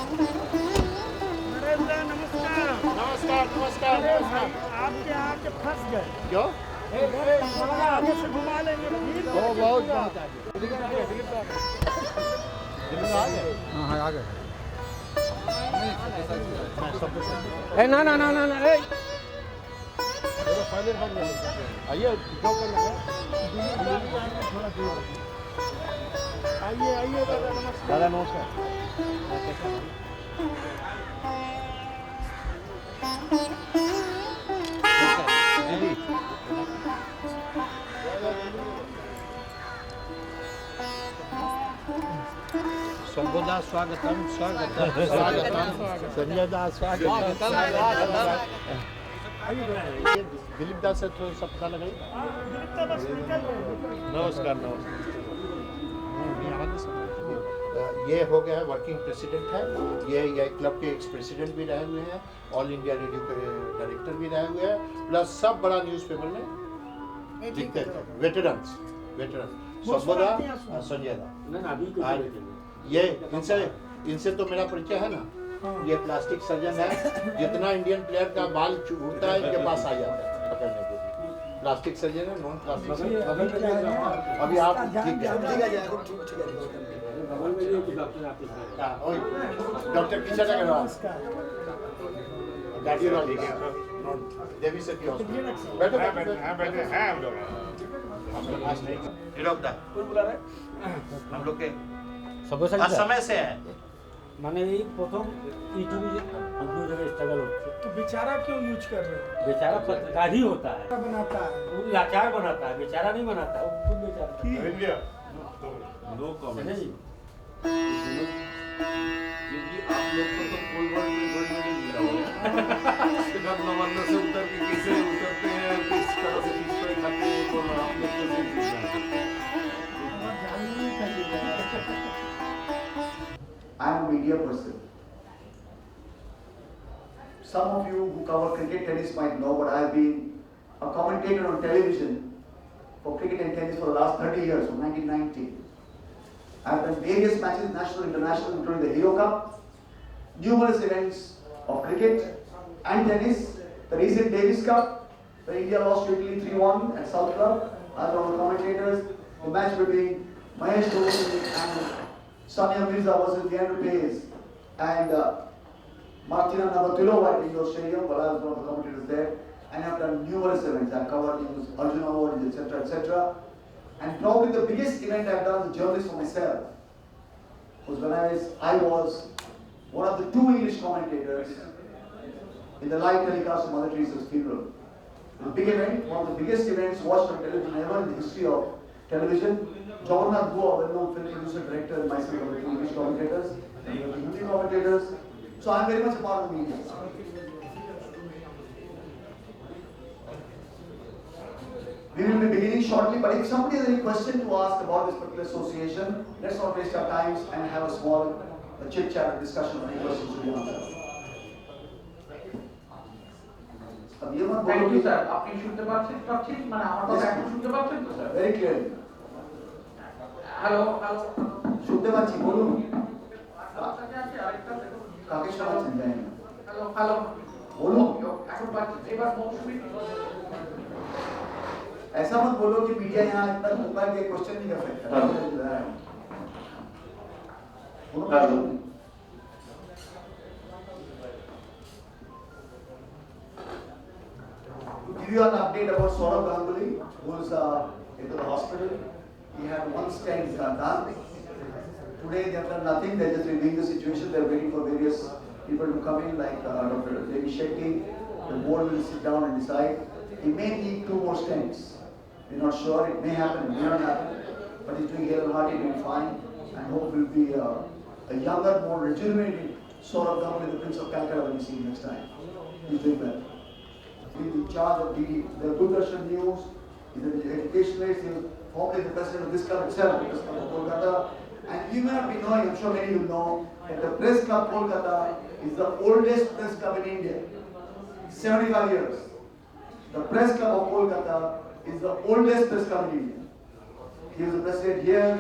नरेंद्र नमस्कार। नमस्कार नमस्कार नमस्कार। आपके आके फंस गए। क्यों? थोड़ा आगे से घुमा लेंगे फिर। वो बहुत दिल्ली में आ गए। हाँ आ गए। ना ना ना ना ना आइए जो कर लगे। आइए आइए दादा नमस्कार। दादा नमस्कार। दीदी सर्वदा स्वागतम स्वागतम स्वागतम संजयदा स्वागतम। दिलीप दास से थोड़ा सा पता लगाइए। नमस्कार नमस्कार। ये हो गया है वर्किंग प्रेसिडेंट है। ये क्लब के एक्स प्रेसिडेंट भी रहे हुए हैं, ऑल इंडिया रेडियो के डायरेक्टर भी रहे हुए हैं, प्लस सब बड़ा न्यूज़पेपर में लिखते थे। वेटरन सर्वदा संजय दा। ये इनसे तो मेरा परिचय है ना। ये प्लास्टिक सर्जन है, जितना इंडियन प्लेयर का बाल उड़ता है इनके पास आ जाता है पकड़ने के लिए। प्लास्टिक सर्जन है, नॉन प्लास्टिक। अभी आप ठीक है डॉक्टर किशन अग्रवाल देवी सती हॉस्पिटल। बैठो हम लोग के समय से है। মানে এই প্রথম ইউটিউবে দু জায়গায় স্ট্রাগল হচ্ছে। तो बेचारा क्यों यूज कर रहे हो? बेचारा पत्रकार ही होता है, क्या बनाता है? वो लाचार बनाता है, बेचारा नहीं बनाता, वो खुद बेचारा है। No comment. नहीं क्योंकि आप लोग को तो गोल्ड मेडल मिला हुआ है। उसके बाद नवान्न से उतर के कैसे उतरते हैं, किस तरह से किस पर खाते हैं, तो आप लोग को नहीं सीखना है। I am a media person. Some of you who cover cricket tennis might know, but I have been a commentator on television for cricket and tennis for the last 30 years, from 1990. I have done various matches, national, international, including the Hero Cup, numerous events of cricket and tennis, the recent Davis Cup, where India lost to Italy 3-1 at South Club. I was one of the commentators. The match between Mahesh Dhooni and Sania Mirza versus Leandro Paes and Martina Navratilova at Indoor Stadium, but I was one of the commentators there. And I've done numerous events. I've covered news, Arjuna Awards, etc., etc. And probably the biggest event I've done as a journalist for myself was when I was one of the 2 English commentators in the live telecast of Mother Teresa's funeral. The big event, one of the biggest events watched on television ever in the history of television. Jagannath Goa, well-known film producer, director, and myself were the 2 English commentators, and the Hindi commentators. So I'm very much a part of the media. We will be beginning shortly, but if somebody has any question to ask about this particular association, let's not waste our time and have a small chit-chat and discussion on any questions to be answered. अब ये मत बोलो कि sir আপনি শুনতে পাচ্ছেন সব ঠিক মানে আমার কথা এখন শুনতে পাচ্ছেন তো sir very clearly hello hello শুনতে পাচ্ছি বলুন আরেকটা দেখুন কাকে শোনাচ্ছেন জানি না হ্যালো হ্যালো বলুন এখন পাচ্ছি এবার মৌসুমী ऐसा मत बोलो कि मीडिया यहाँ इतना मुंबई के क्वेश्चन नहीं कर सकता To give you an update about Saurav Ganguly, who is into the hospital. He had 1 stent done. Today they have done nothing. They're just reviewing the situation. They're waiting for various people to come in, like Dr. Devi Shetty. The board will sit down and decide. He may need 2 more stents. We're not sure. It may happen. It may not happen. But he's doing hale and hearty, doing fine. And hope will be a younger, more rejuvenated Saurav Ganguly, the Prince of Calcutta, when you see him next time. He's doing well. He's in charge of the Doordarshan News. He's an educationalist. He was formerly the president of this club itself, Press Club of Kolkata. And you may not be knowing, I'm sure many of you know, that the Press Club Kolkata is the oldest press club in India. 75 years. The Press Club of Kolkata is the oldest press club in India. He was the president here,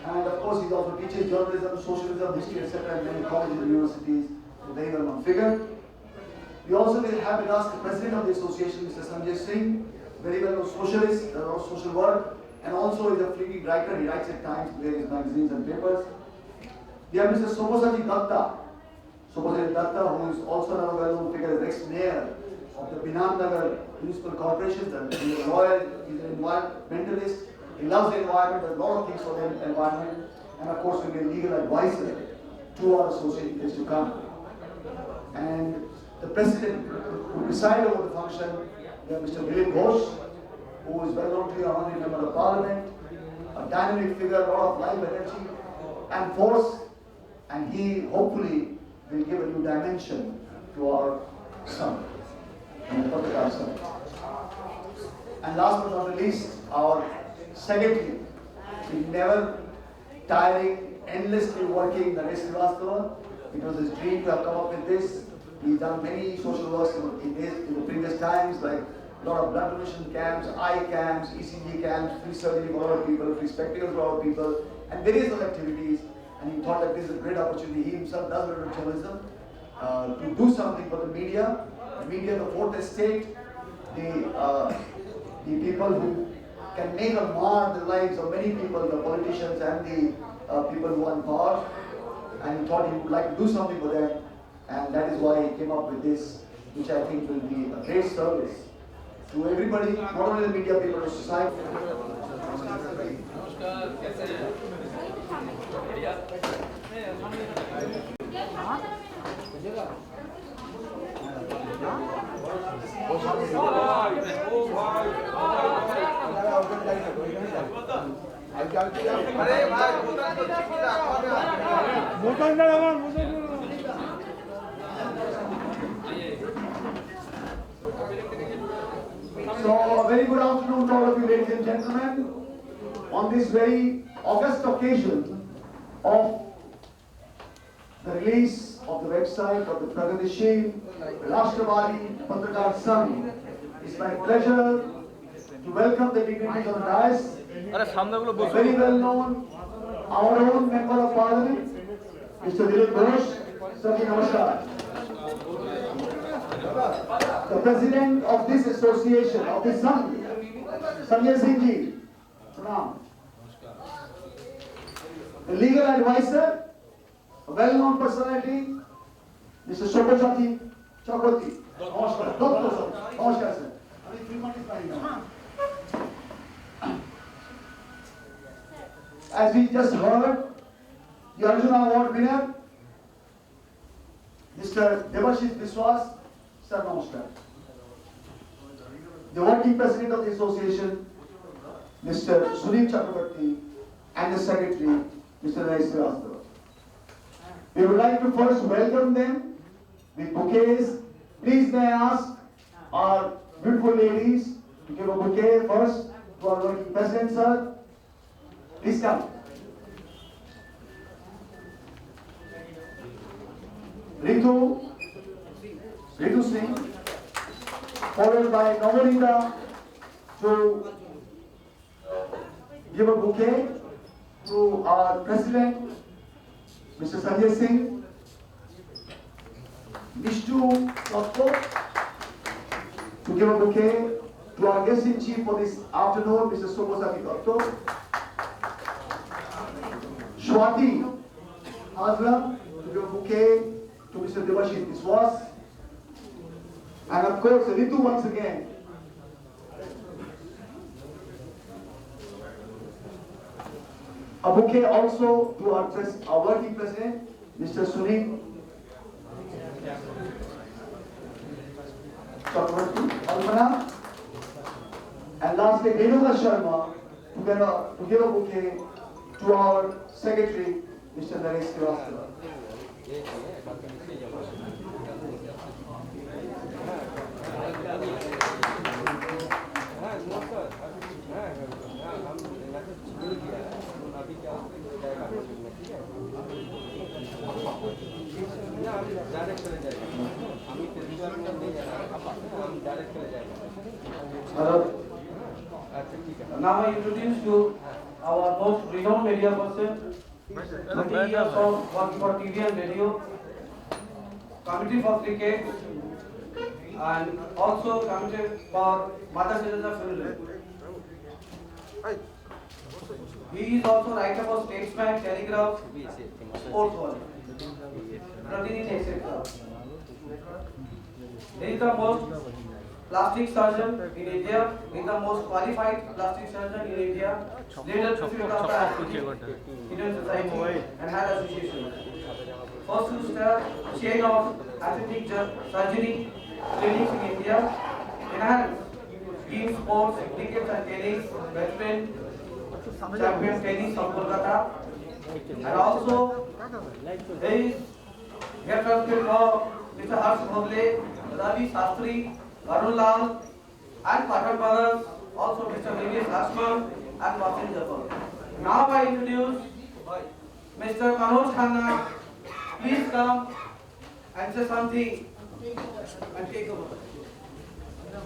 And of course, he also teaches journalism, socialism, history, etc. in many colleges and universities. A very well-known figure. We also will have with us the president of the association, Mr. Sanjay Singh, very well-known socialist, does a lot of social work, and also is a frequent writer. He writes at times in various magazines and papers. We have Mr. Sobhasachi Datta, who is also another well-known figure, as ex-mayor of the Binamnagar Municipal Corporation. He's a lawyer, he's an environmentalist. He loves the environment, does a lot of things for the environment, and of course, will be a legal advisor to our association days to come. And the president who preside over the function, we have Mr. Dilip Ghosh, who is well known to you, honorary member of parliament, a dynamic figure, a lot of life energy and force, and he hopefully will give a new dimension to our summit, and the Patakar Summit. And last but not the least, our secretary, he never tiring, endlessly working, Naresh Srivastava. It was his dream to have come up with this. He's done many social works in the previous times, like a lot of blood donation camps, eye camps, ECG camps, free surgery for a lot of people, free spectacles for a lot of people, and various other activities. And he thought that this is a great opportunity. He himself does a lot of journalism to do something for the media. The media, the fourth estate, the people who can make or mar the lives of many people, the politicians and the people who are in power. And he thought he would like to do something for them. And that is why he came up with this, which I think will be a great service to everybody, not only the media people, but society. So, a very good afternoon to all of you, ladies and gentlemen. On this very august occasion of the release of the website of the Pragadishil Rashtrabadi Patrakar Sangh, it's my pleasure to welcome the dignitaries on the dais. A very well known, our own member of parliament, Mr. Dilip Ghosh. Sir, namaskar. The president of this association, of this Sangh, Sanjay Singh ji, pranam. The legal advisor, a well-known personality, Mr. Sobhasachi Chakraborty. Namaskar. Namaskar, sir. As we just heard, the Arjuna Award winner, Mr. Debashis Biswas, sir, namaskar. The working president of the association, Mr. Sunil Chakraborty, and the secretary, Mr. Naresh Srivastava. We would like to first welcome them with bouquets. Please may I ask our beautiful ladies to give a bouquet first to our working president, sir. Please come. Ritu Singh, followed by Navalinda, to give a bouquet to our president, Mr. Sanjay Singh. Vishnu Kotto, to give a bouquet to our guest in chief for this afternoon, Mr. Sobhasachi Kotto. Swati Hazra, to give a bouquet to Mr. Debashis Biswas. And of course, Ritu once again. A bouquet also to our working president, Mr. Sunil Chakraborty Almana. And lastly, Renuka Sharma to give a bouquet to our secretary, Mr. Naresh Srivastava. Now I introduce you our most renowned media person, 30 years of working for TV and radio, committee for cricket, and also committee for Mother Teresa funeral. He is also writer for Statesman, Telegraph, Sports World, Pratidin, etc. He is the most plastic surgeon in India. He is the most qualified plastic surgeon in India. Leader president of the Indian Society and Head Association. First to start chain of aesthetic surgery clinics in India. Enhance team sports, cricket and tennis, veteran champion tennis of Kolkata. And also there is here transcript for Mr. Harsh Bhogle, Ravi Shastri, Arun Lal, and Patel brothers, also Mr. Vivian Ashman and Wasim Jafar. Now I introduce Mr. Manoj Khanna. Please come and say something and take over.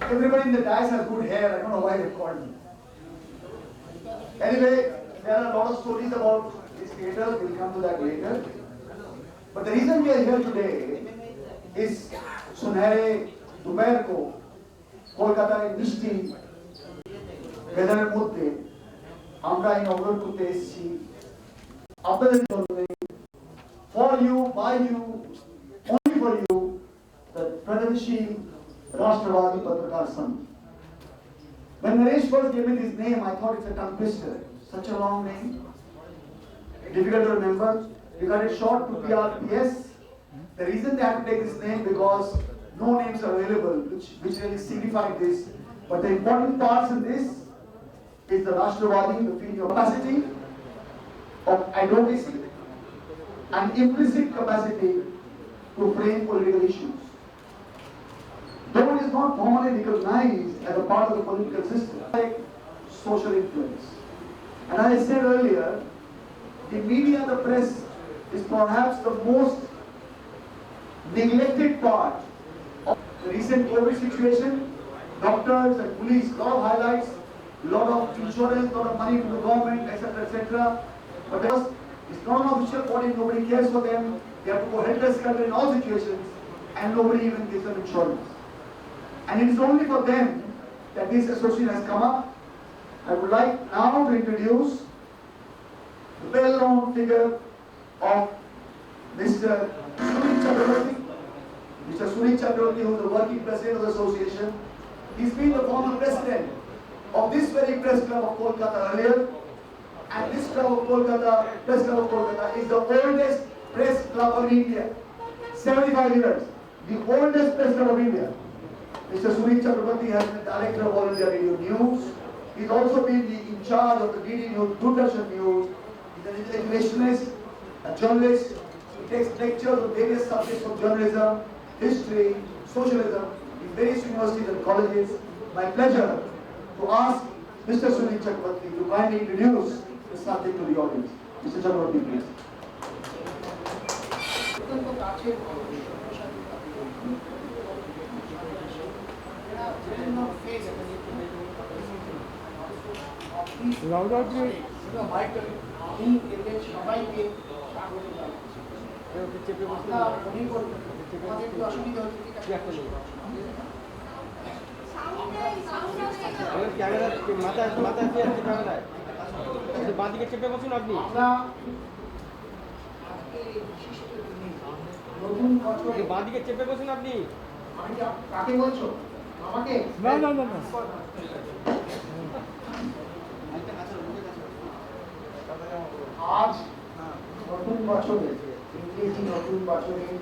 Everybody in the dais has good hair. I don't know why they called me. Anyway, there are a lot of stories about this theatre. We'll come to that later. But the reason we are here today is सुनहरे दोपहर को কলকাতায় বৃষ্টি ওয়েদারের মধ্যে আমরা ইনঅগ্রেট করতে এসেছি আপনাদের জন্য for you, by you, only for you, the Pradhanshil Rashtravadi Patrakar Sangh. When Naresh first gave me this name, I thought it's a tongue twister. Such a long name, difficult to remember. We got it short to PRPS. The reason they have to take this name because no names are available, which really signify this. But the important parts in this is the Rashtravadi, the feeling of capacity, of advocacy, and implicit capacity to frame political issues. Though it is not formally recognized as a part of the political system, like social influence. And as I said earlier, the media and the press is perhaps the most neglected part of the recent COVID situation. Doctors and police, lot of highlights, lot of insurance, lot of money to the government, etc., etc. But it's not an official body, nobody cares for them. They have to go helter-skelter in all situations, and nobody even gives them insurance. And it is only for them that this association has come up. I would like now to introduce the well-known figure of Mr. Sunit Chakravarti. Mr. Sunit Chakravarti, who is the working president of the association. He's been the former president of this very press club of Kolkata earlier. And this club of Kolkata, press club of Kolkata, is the oldest press club of India. 75 years. The oldest press club of India. Mr. Sunit Chakravarti has been director of All India Radio News. He's also been in charge of the DD News, Doordarshan News. He's an educationist, a journalist. He takes lectures on various subjects of journalism, history, socialism in various universities and colleges. My pleasure to ask Mr. Sunit Chakravarti to kindly introduce the subject to the audience. Mr. Chakravarti, please. Louder, please. বাঁদিকে চেপে বসুন আপনি বাঁদিকে চেপে বসুন আপনি কাকে বলছো আমাকে না না না না আজ নতুন বছরে ইংরেজি নতুন বছরের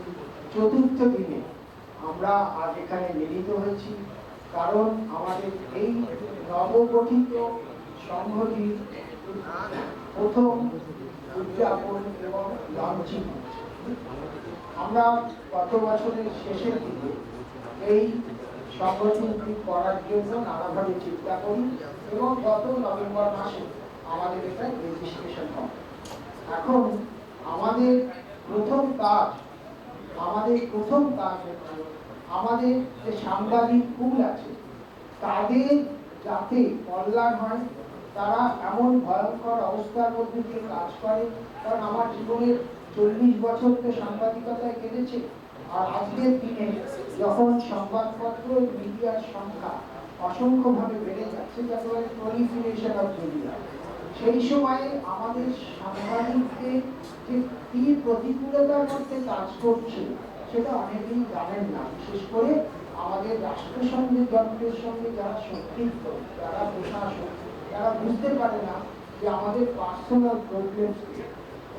চতুর্থ দিনে আমরা আজ এখানে মিলিত হয়েছি কারণ আমাদের এই নবগঠিত সংঘটির প্রথম উদযাপন এবং লঞ্চিং। আমরা গত বছরের শেষের দিকে এই সংগঠনটি করার জন্য নানাভাবে চিন্তা করি এবং গত নভেম্বর মাসে আমাদের এটা রেজিস্ট্রেশন হয়। এখন আমাদের প্রথম কাজ হচ্ছে আমাদের যে সাংবাদিক পুল আছে তাদের যাতে কল্যাণ হয় তারা এমন ভয়ঙ্কর অবস্থার মধ্যে দিয়ে কাজ করে। কারণ আমার জীবনের 40 বছর তো সাংবাদিকতায় কেটেছে। আর আজকের দিনে যখন সংবাদপত্র মিডিয়ার সংখ্যা অসংখ্যভাবে বেড়ে যাচ্ছে, যাকে বলে প্রলিফারেশন অফ মিডিয়া, সেই সময়ে আমাদের সাংবাদিকদের যে কি প্রতিকূলতার মধ্যে কাজ করছে সেটা অনেকেই জানেন না। বিশেষ করে আমাদের রাষ্ট্রসংঘের যন্ত্রের সঙ্গে যারা সম্পৃক্ত, যারা প্রশাসন, তারা বুঝতে পারে না যে আমাদের পার্সোনাল প্রবলেম।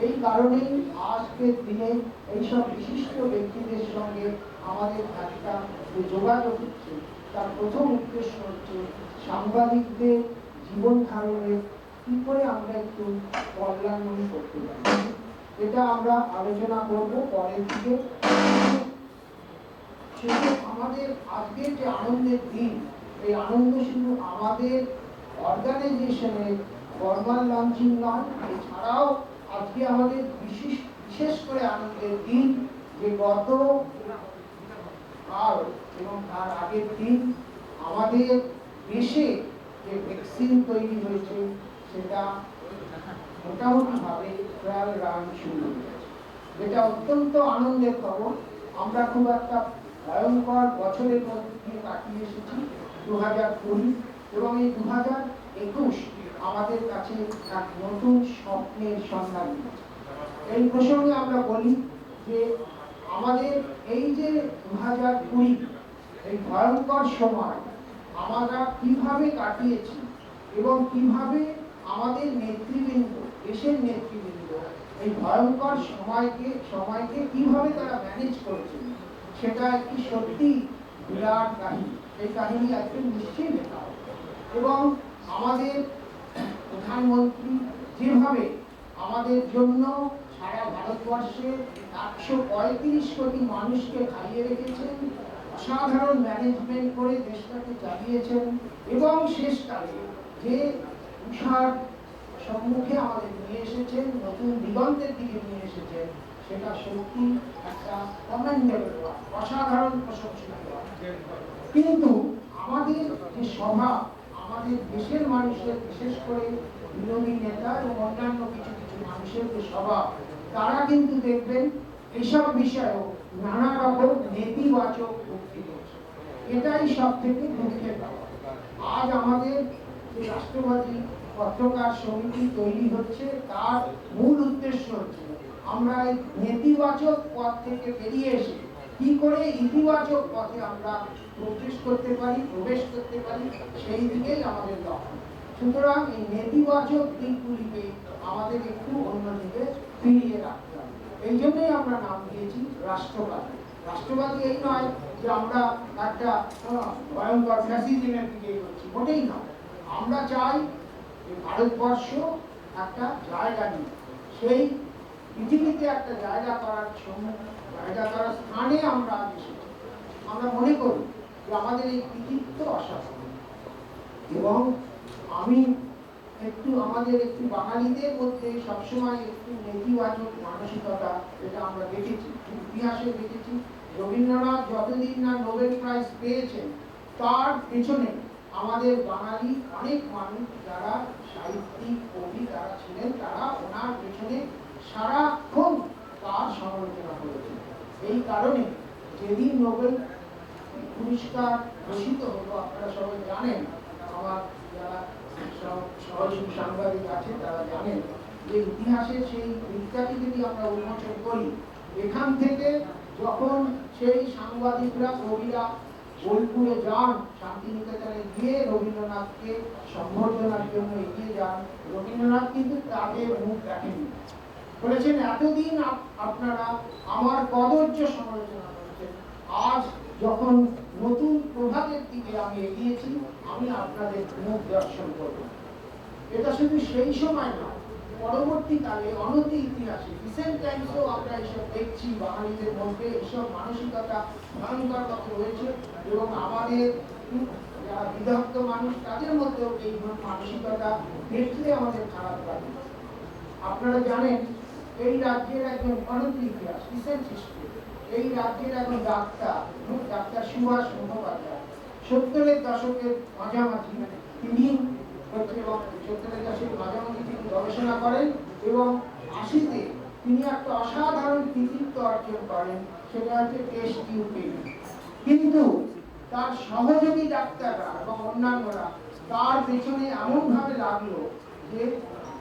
এই কারণেই আজকের দিনে এইসব বিশিষ্ট ব্যক্তিদের সঙ্গে আমাদের একটা যে যোগাযোগ হচ্ছে, তার প্রথম উদ্দেশ্য হচ্ছে সাংবাদিকদের জীবন ধারণের কি করে আমরা একটু কল্যাণময়ী করতে পারি। এটা আমরা আলোচনা করব পরের দিকে। শুধু আমাদের আজকের যে আনন্দের দিন, এই আনন্দ শুধু আমাদের অর্গানাইজেশনের ফর্মাল লঞ্চিং নয়, এছাড়াও আজকে আমাদের বিশেষ করে আনন্দের দিন যে গত কাল এবং তার আগের দিন আমাদের দেশে যে ভ্যাকসিন তৈরি হয়েছে সেটা মোটামুটিভাবে ট্রায়াল রান শুরু হয়েছে, যেটা অত্যন্ত আনন্দের খবর। আমরা খুব একটা ভয়ঙ্কর বছরের মধ্যে দিয়ে কাটিয়ে এসেছি 2020, এবং এই 2021 আমাদের কাছে এক নতুন স্বপ্নের সন্ধান দিয়েছে। এই প্রসঙ্গে আমরা বলি যে আমাদের এই যে 2020 এই ভয়ঙ্কর সময় আমরা কিভাবে কাটিয়েছি এবং কিভাবে আমাদের নেতৃবৃন্দ, দেশের নেতৃবৃন্দ এই ভয়ঙ্কর সময়কে কিভাবে তারা ম্যানেজ করেছে, সেটা একটি সত্যি বিরাট কাহিনী। এই কাহিনী আজকে নিশ্চয়ই লেখা হবে। এবং আমাদের প্রধানমন্ত্রী যেভাবে আমাদের জন্য সারা ভারতবর্ষে 135 কোটি মানুষকে খাইয়ে রেখেছেন, অসাধারণ ম্যানেজমেন্ট করে দেশটাকে চালিয়েছেন, এবং শেষকালে যে উষার সম্মুখে আমাদের নিয়ে এসেছেন, নতুন দিগন্তের দিকে নিয়ে এসেছেন, সেটা সত্যি একটা কমেন্ডেবল, অসাধারণ প্রশংসনীয়। কিন্তু আমাদের যে স্বভাব, আমাদের দেশের মানুষের, বিশেষ করে বিরোধী নেতা এবং অন্যান্য কিছু কিছু মানুষের যে স্বভাব, তারা কিন্তু দেখবেন এসব বিষয়েও নানা রকম নেতিবাচক উক্তি করছে। এটাই সব থেকে দুঃখের ব্যাপার। আজ আমাদের যে রাষ্ট্রবাদী পত্রকার সমিতি তৈরি হচ্ছে, তার মূল উদ্দেশ্য হচ্ছে আমরা এই নেতিবাচক পথ থেকে বেরিয়ে এসে কি করে ইতিবাচক পথে আমরা প্রবেশ করতে পারি, সেই দিকেই আমাদের লক্ষ্য। সুতরাং এই নেতিবাচক দিকগুলিকে আমাদের একটু অন্যদিকে ফিরিয়ে রাখতে হবে। এই জন্যই আমরা নাম দিয়েছি রাষ্ট্রবাদী। রাষ্ট্রবাদী এই নয় যে আমরা একটা ভয়ঙ্কর ফ্যাসিজমের দিকে এগোচ্ছি, মোটেই নয়। আমরা চাই যে ভারতবর্ষ একটা জায়গা নিয়ে, সেই পৃথিবীতে একটা জায়গা করার স্থানে আমরা এসেছি। আমরা মনে করি যে আমাদের এই কৃতিত্ব অসাধারণ, এবং আমি আমাদের একটু বাঙালিদের মধ্যে সবসময় একটু নেতিবাচক মানসিকতা, এটা আমরা দেখেছি, ইতিহাসে দেখেছি। রবীন্দ্রনাথ যতদিন না নোবেল প্রাইজ পেয়েছেন, তার পেছনে আমাদের বাঙালি অনেক মানুষ যারা সাহিত্যিক, কবি তারা ছিলেন, তারা ওনার পেছনে সারাক্ষণ তার সমালোচনা করেছেন। এই কারণে যেদিন নোবেল পুরস্কার ঘোষিত হলো, আপনারা সবাই জানেন, আমার যারা সহযোগী সাংবাদিক আছে তারা জানেন যে ইতিহাসের সেই দিকটাকে যদি আমরা উন্মোচন করি, এখান থেকে যখন সেই সাংবাদিকরা, কবিরা বোলপুরে যান, শান্তিনিকেতনে গিয়ে রবীন্দ্রনাথকে সম্বর্ধনার জন্য এগিয়ে যান, রবীন্দ্রনাথ কিন্তু তাদের মুখ দেখেননি, বলেছেন এতদিন আপনারা আমার কদর্য সমালোচনা করেছেন, আজ যখন নতুন প্রভাতের দিকে আমি এগিয়েছি, আমি আপনাদের মুখ দর্শন করব। এটা শুধু সেই সময় না, পরবর্তীকালে অনতি ইতিহাসে রিসেন্ট টাইমসেও আমরা এসব দেখছি, বাঙালিদের মধ্যে এইসব মানসিকতা ভয়ঙ্করভাবে রয়েছে, এবং আমাদের যারা বিদগ্ধ মানুষ তাদের মধ্যেও এই মানসিকতা দেখলে আমাদের খারাপ লাগে। আপনারা জানেন এই রাজ্যের একজন অনতি ইতিহাস, রিসেন্ট হিস্ট্রি, এই রাজ্যের একজন ডাক্তার সুভাষ মুখোপাধ্যায় 70-এর দশকের মাঝামাঝি তিনি 70-এর দশকের মাঝামাঝি তিনি গবেষণা করেন এবং 80-তে তিনি একটা অসাধারণ কৃতিত্ব অর্জন করেন, সেটা হচ্ছে টেস্ট টিউব বেবি। কিন্তু তার সহযোগী ডাক্তাররা এবং অন্যান্যরা তার পেছনে এমনভাবে লাগলো যে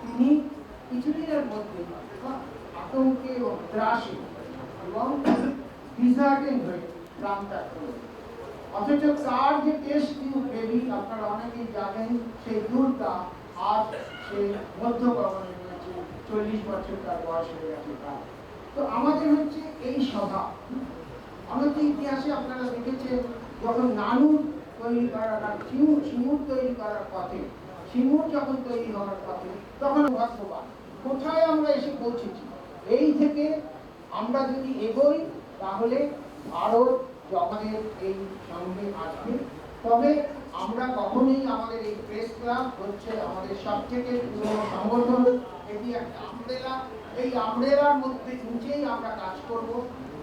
তিনি কিছুদিনের মধ্যে আতঙ্কে এবং ত্রাসে এবং ডিসার্টেন্ট হয়ে প্রাণ ত্যাগ করলেন। অথচ তার যে টেস্ট টিউব বেবি আপনারা অনেকেই জানেন, সেই দুধটা আজ সে মধ্যগগনে রয়েছে, 40 বছর তার বয়স হয়ে গেছে প্রায়। তো আমাদের হচ্ছে এই স্বভাব। আমাদের ইতিহাসে আপনারা দেখেছেন যখন নানুর তৈরি করার সিমুর তৈরি করার পথে, সিমুর যখন তৈরি হওয়ার পথে, তখন ভাগ্যবান কোথায় আমরা এসে পৌঁছেছি। এই থেকে আমরা যদি এগোই তাহলে ভারত আমাদের এই সঙ্গে আসবে। তবে আমরা কখনোই আমাদের এই প্রেস ক্লাব হচ্ছে আমাদের সবথেকে পুরনো সংগঠন, এটি একটা আমব্রেলা। এই আমব্রেলার মধ্যে নিচেই আমরা কাজ করব।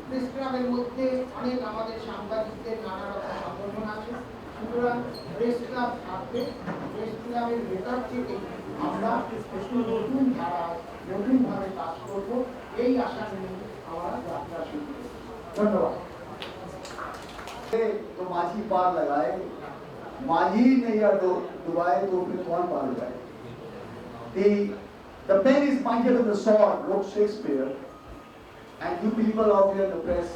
প্রেস ক্লাবের মধ্যে অনেক আমাদের সাংবাদিকদের নানা রকম সংগঠন আছে, সুতরাং প্রেস ক্লাব থাকবে। প্রেস ক্লাবের ভেতর থেকে আমরা একটু নতুন ধারায় নতুনভাবে কাজ করব, এই আশা নিয়ে আমরা যাত্রা শুরু করব। ধন্যবাদ। तो माझी पार लगाए, माझी नैया डुबाए तो फिर कौन पार लगाए। The pen is mightier than the sword, wrote Shakespeare, and you people out here in the press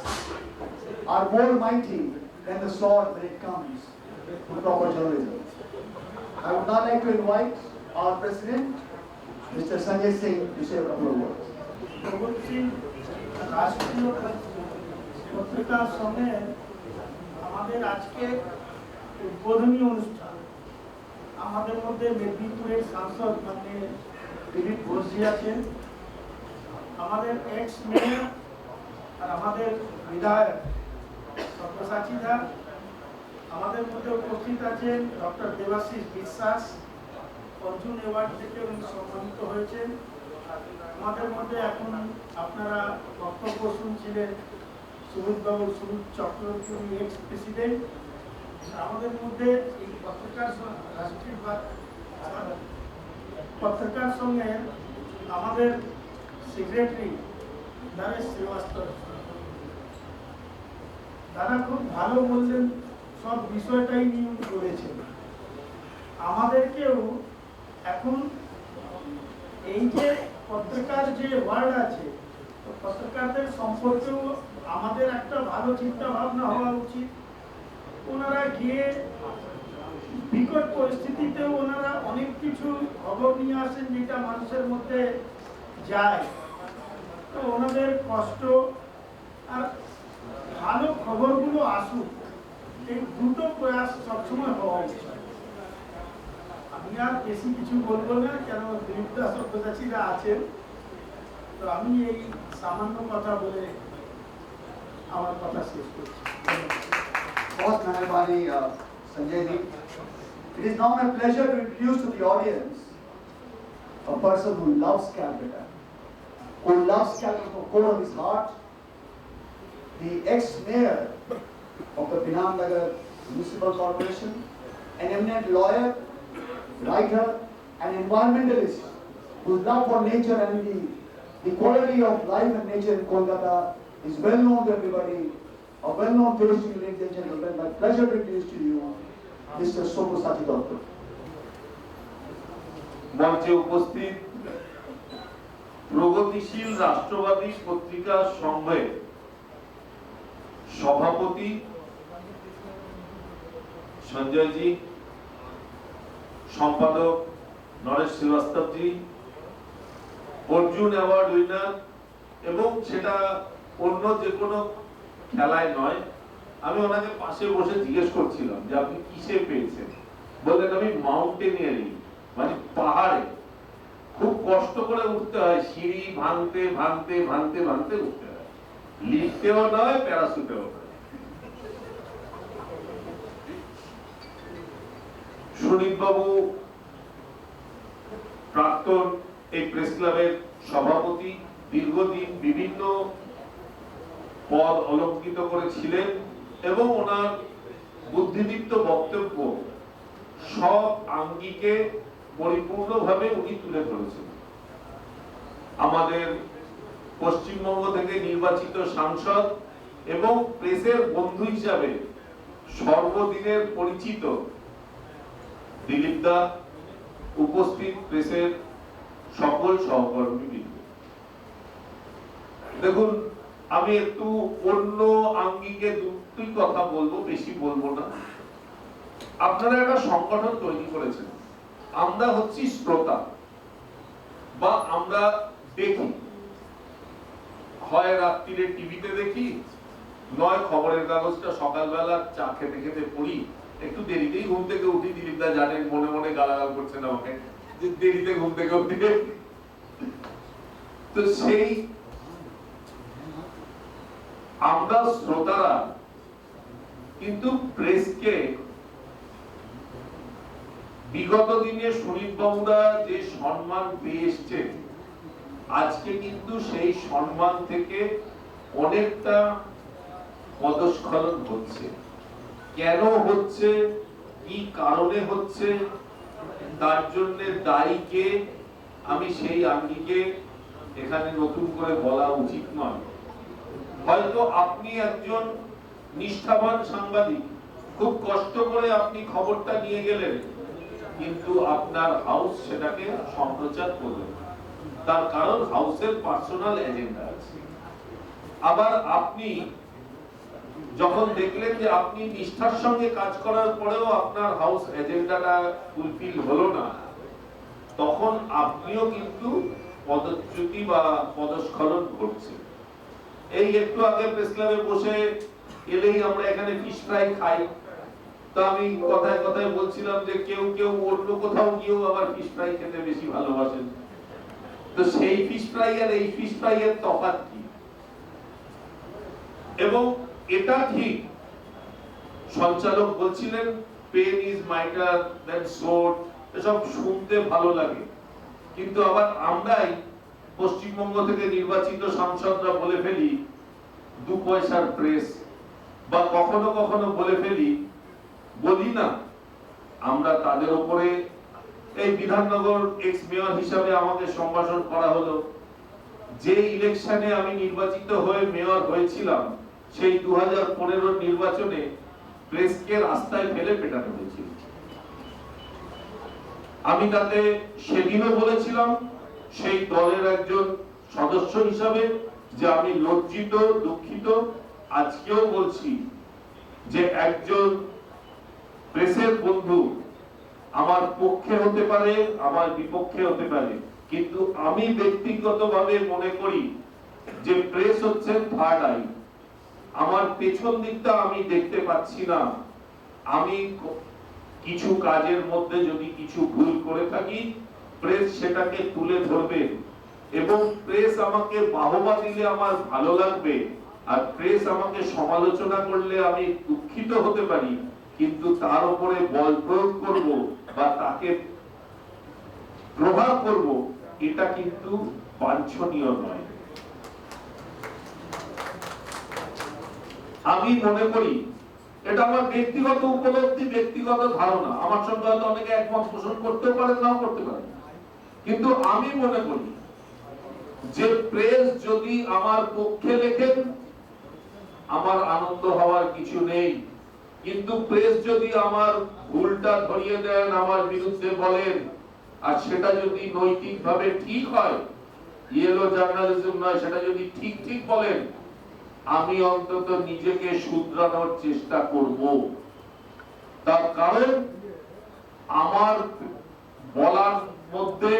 are more mighty than the sword when it comes to proper journalism. I would now like to invite our president, Mr. Sanjay Singh, to say a couple of words. রাষ্ট্রীয় পত্রিকার সঙ্গে আমাদের আজকে উদ্বোধনী অনুষ্ঠান। আমাদের মধ্যে মেদিনীপুরের সাংসদ মানে দিলীপ ঘোষজি আছেন, আমাদের এক্স মেয়র আর আমাদের বিধায়ক সব্যসাচী দা, আমাদের মধ্যে উপস্থিত আছেন ডক্টর দেবাশিস বিশ্বাস, অর্জুন অ্যাওয়ার্ড থেকে উনি সম্মানিত হয়েছেন। আমাদের মধ্যে এখন আপনারা বক্তব্য শুনছিলেন সুমিতবাবু, সুমিত চক্রবর্তী, এক্স প্রেসিডেন্ট। আমাদের মধ্যে এই পত্রিকার সঙ্গে আমাদের সেক্রেটারি নরেশ শ্রীবাস্তব, তারা খুব ভালো বললেন, সব বিষয়টাই নিয়ে করেছেন। আমাদেরকেও এখন এই যে পত্রিকার যে ওয়ার্ড আছে, তো পত্রিকারদের সম্পর্কেও আমাদের একটা ভালো চিন্তা ভাবনা হওয়া উচিত। ওনারা গিয়ে বিকট পরিস্থিতিতেও ওনারা অনেক কিছু খবর নিয়ে আসেন যেটা মানুষের মধ্যে যায়। তো ওনাদের কষ্ট আর ভালো খবরগুলো আসুক, এই দুটো প্রয়াস সবসময় হওয়া উচিত। আমি আর বেশি কিছু বলবো না, কেন দিলীপদা সব্যসাচীরা আছেন। তো আমি এই সামান্য কথা বলে আমার কথা শেষ করছি। बहुत मेहरबानी Sanjay ji. It is now my pleasure to introduce to the audience a person who loves Calcutta, who loves Calcutta from the core of his heart, the ex-mayor of the Binamnagar Municipal Corporation, an eminent lawyer, writer, and environmentalist whose love for nature and the quality of life and nature in Kolkata is well known to everybody. A well-known face to you, ladies and gentlemen. My pleasure to introduce to you Mr. Sabyasachi Dutta. মঞ্চে উপস্থিত প্রগতিশীল রাষ্ট্রবাদী পত্রিকা সংঘের সভাপতি সঞ্জয়জি, সম্পাদক Naresh শ্রীবাস্তবজি, Arjun award winner, এবং সেটা অন্য যে কোনো খেলায় নয়। আমি ওনাকে পাশে বসে জিজ্ঞেস করছিলাম যে আপনি কিসে পেয়েছেন, বললেন আমি মাউন্টেনিয়ারিং, মানে পাহাড়ে খুব কষ্ট করে উঠতে হয়, সিঁড়ি ভাঙতে ভাঙতে ভাঙতে ভাঙতে উঠতে হয়, লিফটেও নয় প্যারাসুটেও নয়। সুনীত বাবু প্রাক্তন এই প্রেস ক্লাবের সভাপতি, দীর্ঘদিন বিভিন্ন পদ অলঙ্কৃত করেছিলেন এবং ওনার বুদ্ধিদীপ্ত বক্তব্য সব আঙ্গিকে পরিপূর্ণভাবে উনি তুলে ধরেছেন। আমাদের পশ্চিমবঙ্গ থেকে নির্বাচিত সাংসদ এবং প্রেসের বন্ধু হিসাবে সর্বদিনের পরিচিত দিলীপ দা, উপস্থিত প্রেসের সকল সহকর্মীবৃন্দ, দেখুন আমি একটু অন্য আঙ্গিকে দুটি কথা বলবো, বেশি বলবো না। আপনারা একটা সংগঠন তৈরি করেছেন, আমরা হচ্ছি শ্রোতা বা আমরা দেখি, হয় রাত্রিরে টিভিতে দেখি, নয় খবরের কাগজটা সকালবেলা চা খেতে খেতে পড়ি। একটু দেরিতেই ঘুম থেকে উঠি, দিলীপ দা জানেন, মনে মনে গালাগাল করছেন আমাকে যে দেরিতে ঘুম থেকে উঠি। তো সেই আমরা শ্রোতারা কিন্তু প্রেসকে বিগত দিনে সুনীল বাবুরা যে সম্মান পেয়ে এসছেন, আজকে কিন্তু সেই সম্মান থেকে অনেকটা পদস্খলন হচ্ছে। কেন হচ্ছে, কি কারণে হচ্ছে, তার জন্য দায়ী কে, আমি সেই আঙ্গিকে এখানে নতুন করে বলা উচিত নয়। হয়তো আপনি একজন নিষ্ঠাবান সাংবাদিক, খুব কষ্ট করে আপনি খবরটা নিয়ে গেলেন, কিন্তু আপনার হাউস সেটাকে সম্প্রচার করবে, তার কারণ হাউসের পার্সোনাল এজেন্ডা আছে। আবার আপনি যখন দেখলেন যে আপনি নিষ্ঠার সঙ্গে কাজ করার পরেও আপনার হাউস এজেন্ডাটা ফুলফিল হলো না, তখন আপনিও কিন্তু পদচ্যুতি বা পদস্খলন ঘটছে। এই একটু আগে প্রেস ক্লাবে বসে এলেই আমরা এখানে ফিশ ফ্রাই খাই, তো আমি কথায় কথায় বলছিলাম যে কেউ কেউ অন্য কোথাও গিয়েও আবার ফিশ ফ্রাই খেতে বেশি ভালোবাসেন। তো সেই ফিশ ফ্রাই আর এই ফিশ ফ্রাই এর তফাৎ কি? এবং এটা ঠিক, সঞ্চালক বলছিলেন pen is mightier than sword, এসব শুনতে ভালো লাগে, কিন্তু আবার আমরাই পশ্চিমবঙ্গ থেকে নির্বাচিত সাংসদরা বলে ফেলি 2 পয়সার প্রেস, বা কখনো কখনো বলে ফেলি, বলি না আমরা তাদের উপরে। এই বিধাননগর এক্স মেয়র হিসাবে আমাকে সম্ভাষণ করা হলো, যে ইলেকশনে আমি নির্বাচিত হয়ে মেয়র হয়েছিলাম, সেই 2015 নির্বাচনে প্রেসকে রাস্তায় ফেলে পেটানো হয়েছিল। আমি তাতে সেদিনও বলেছিলাম সেই দলের একজন সদস্য হিসাবে যে আমি লজ্জিত, দুঃখিত। আজকেও বলছি যে একজন প্রেসের বন্ধু আমার পক্ষে হতে পারে, আমার বিপক্ষে হতে পারে, কিন্তু আমি ব্যক্তিগতভাবে মনে করি যে প্রেস হচ্ছে থার্ড আই। আমার পেছন দিকটা আমি দেখতে পাচ্ছি না, আমি কিছু কাজের মধ্যে যদি কিছু ভুল করে থাকি, প্রেস সেটাকে তুলে ধরবে, এবং প্রেস আমাকে বাহবা দিলে আমার ভালো লাগবে, আর প্রেস আমাকে সমালোচনা করলে আমি দুঃখিত হতে পারি, কিন্তু তার উপরে বল প্রয়োগ করব বা তাকে প্রভাব করব, এটা কিন্তু বাঞ্ছনীয় নয়। আমি মনে করি এটা আমার ব্যক্তিগত উপলব্ধি, ব্যক্তিগত ধারণা, আমার সঙ্গে হয়তো অনেকে একমত পোষণ করতেও পারেন, নাও করতে পারেন, কিন্তু আমি মনে করি যে প্রেস যদি আমার পক্ষে লেখেন আমার আনন্দ হওয়ার কিছু নেই, কিন্তু প্রেস যদি আমার ভুলটা ধরিয়ে দেন, আমার বিরুদ্ধে বলেন, আর সেটা যদি নৈতিকভাবে ঠিক হয়, ইয়েলো জার্নালিজম নয়, সেটা যদি ঠিক ঠিক বলেন, আমি অন্তত নিজেকে শুধরানোর চেষ্টা করব। তার কারণ আমার বলার মধ্যে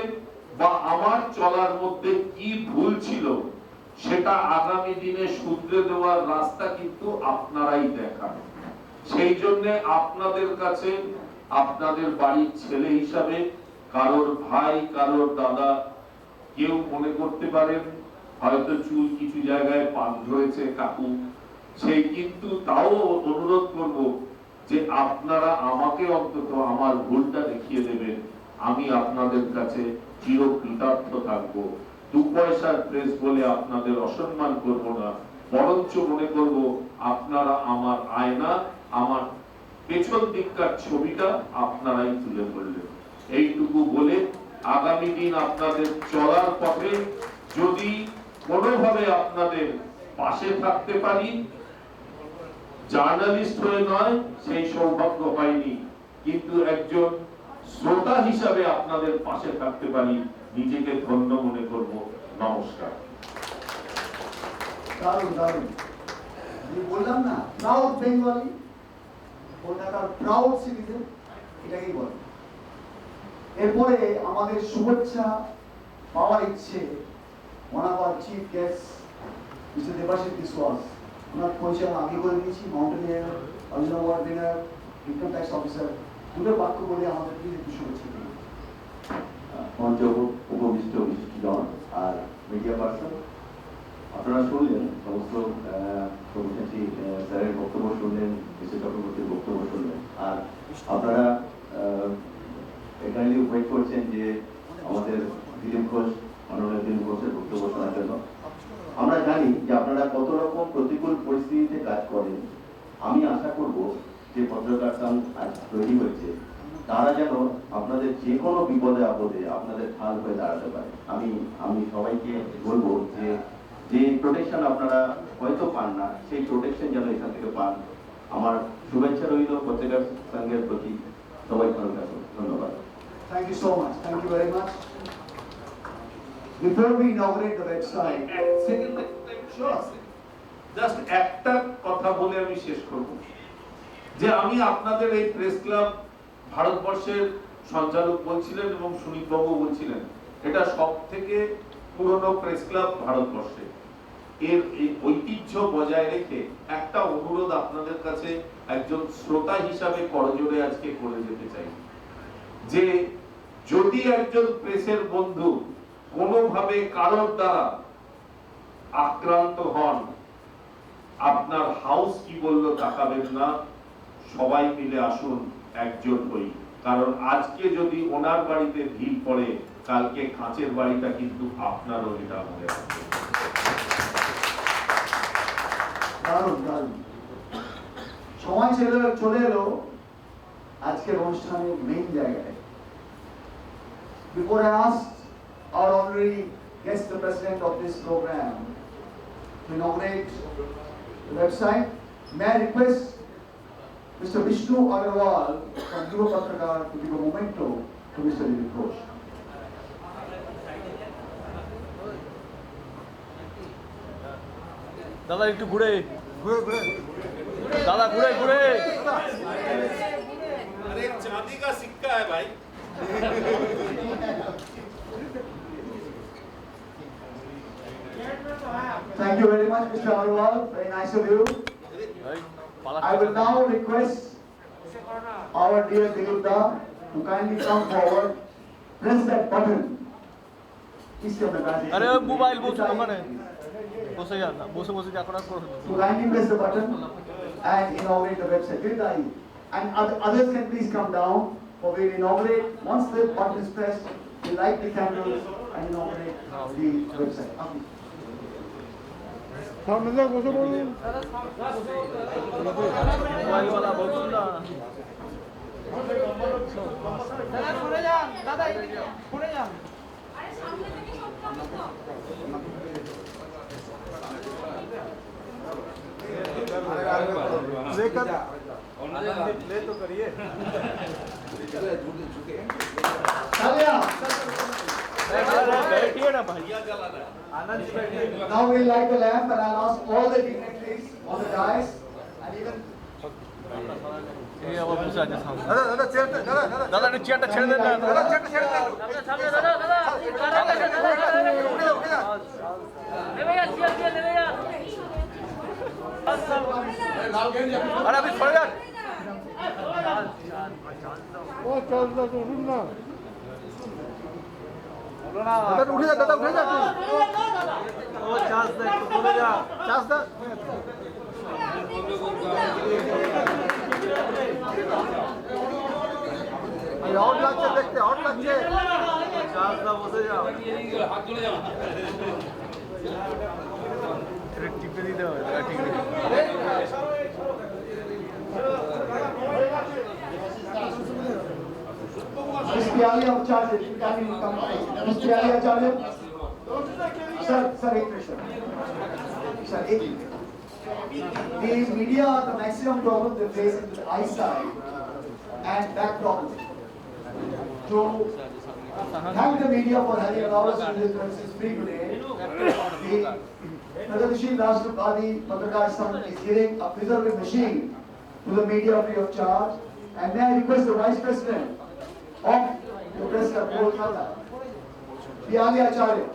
বা আমার চলার মধ্যে কি ভুল ছিল, সেটা আগামী দিনে শুধরে দেওয়ার রাস্তা কিন্তু আপনারাই দেখান। সেই জন্য আপনাদের কাছে, আপনাদের বাড়ির ছেলে হিসাবে, কারোর ভাই, কারোর দাদা, কেউ মনে করতে পারেন হয়তো চুল কিছু জায়গায় পাক ধরেছে কাকু, সেই কিন্তু তাও অনুরোধ করব যে আপনারা আমাকে অন্তত আমার ভুলটা দেখিয়ে দেবেন, আমি আপনাদের কাছে চিরকৃতার্থ থাকবো। 2 পয়সার প্রেস বলে আপনাদের অসম্মান করব না, বরঞ্চ মনে করব আপনারা আমার আয়না, আমার পেছন দিককার ছবিটা আপনারাই তুলে ধরলেন। এইটুকু বলে আগামী দিন আপনাদের চলার পথে যদি কোনোভাবে আপনাদের পাশে থাকতে পারি, জার্নালিস্ট হয়ে নয় সেই সৌভাগ্য হয়নি, কিন্তু একজন শ্রোতা হিসাবে আপনাদের পাশে থাকতে পারি, নিজেকে ধন্য মনে করব। নমস্কার। দারুণ দারুণ, আমি বললাম না, প্রাউড বেঙ্গলি, কলকাতার প্রাউড সিটিজেন, এটাকেই বলে। এরপরে আমাদের শুভেচ্ছা পাওয়ার ইচ্ছে one of our chief guests, Mr. Debashis Biswas, ওনার পরিচয় আমি আগে করে দিয়েছি, mountaineer, Arjun award winner, income tax officer, দুটো বাক্য বলে আমাদের প্লিজ একটু শুভেচ্ছা দিন। মঞ্চ উপবিষ্ট বিশিষ্টজন আর মিডিয়া পার্সন, আপনারা শুনলেন সমস্ত প্রতিষ্ঠানটি স্যারের বক্তব্য শুনলেন, মিস্টার চক্রবর্তীর বক্তব্য শুনলেন, আর আপনারা এখানে ওয়েট করছেন যে আমাদের দিলীপ ঘোষ, মাননীয় দিলীপ ঘোষের বক্তব্য শোনার জন্য। আমরা জানি যে আপনারা কত রকম প্রতিকূল পরিস্থিতিতে কাজ করেন। আমি আশা করব যে পত্রকার সংঘ আজ তৈরি হয়েছে, তারা যেন আপনাদের যে কোনো বিপদে আপদে আপনাদের ঢাল হয়ে দাঁড়াতে পারে। আমি সবাইকে বলবো যে যে প্রোটেকশন আপনারা হয়তো পান না, সেই প্রোটেকশন যেন এখান থেকে পান। আমার শুভেচ্ছা রইল পত্রিকার সংঘের প্রতি। সবাই ভালো থাকুন, ধন্যবাদ। Thank you so much. Thank you very much. Before we inaugurate the website, just একটা কথা বলে আমি শেষ করব, যে আমি আপনাদের এই প্রেস ক্লাব ভারতবর্ষের সঞ্চালক বলছিলেন এবং সুনীল বাবু বলছিলেন, এটা সবথেকে পুরনো প্রেস ক্লাব ভারতবর্ষে। এর এই ঐতিহ্য বজায় রেখে একটা অনুরোধ আপনাদের কাছে একজন শ্রোতা হিসাবে করজোড়ে আজকে করে যেতে চাই, যে যদি একজন প্রেসের বন্ধু কোনোভাবে কারোর দ্বারা আক্রান্ত হন, আপনার হাউস কি বললো তাকাবেন না, সবাই মিলে আসুন, একজোট হই। কারণ আজকে যদি ওনার বাড়িতে ভিড় পড়ে, কালকে কাঁচের বাড়িটা কিন্তু আপনারও, এটা মনে রাখবেন। দারুণ দারুণ সময় চলে এলো আজকের অনুষ্ঠানের মেইন জায়গায়। Before I ask our honorary guest, the president of this program, to inaugurate the website, may I request Mr. Vishnu Agarwal from Yuva Pattrakar to give a memento to Mr. Dilip Ghosh. দাদা একটু ঘুরে দাদা, ঘুরে अरे चांदी का सिक्का है भाई। Thank you very much, Mr. Agarwal. Very nice of you. I will now request our dear Dilip Da to kindly come forward, press that button. আরে মোবাইল বসে ওখানে বসে যা না, বসে যা করার করো। To kindly press the button and inaugurate the website. And others can please come down, for we will inaugurate. Once the button is pressed, we light the candles and inaugurate the website. মোবাইলওয়ালা বলুন না। बैठिए ना भैया, Now we'll light the lamp and I'll ask all the dignitaries on the dais and even এই আবার বসে আছে সামনে। দাদা একটু চেয়ারটা ছেড়ে দেন না। আরে আপনি সরে যান। উঠে যা দাদা, উঠে যা। ও চার্জ দে, একটু বলে যা, চার্জ দে। হট লাগছে দেখতে, হট লাগছে। চার্জ দা, বসে যাও। হাত চলে যাও। এটা টিপে দিতে হবে, ঠিক আছে। Ms. Piyali Acharya, if you can come. Ms. Piyali Acharya. Sir, एक मिनट sir, एक minute. The media, the maximum problem they face is the eyesight and back problem. To thank the media for having allowed us to do this premises free today. The Pragatashil Rashtrapati Patrakar Sangh is giving a preservative machine to the media free of charge. And may I request the Vice President of the Press Club, Kolkata, Piyali Acharya.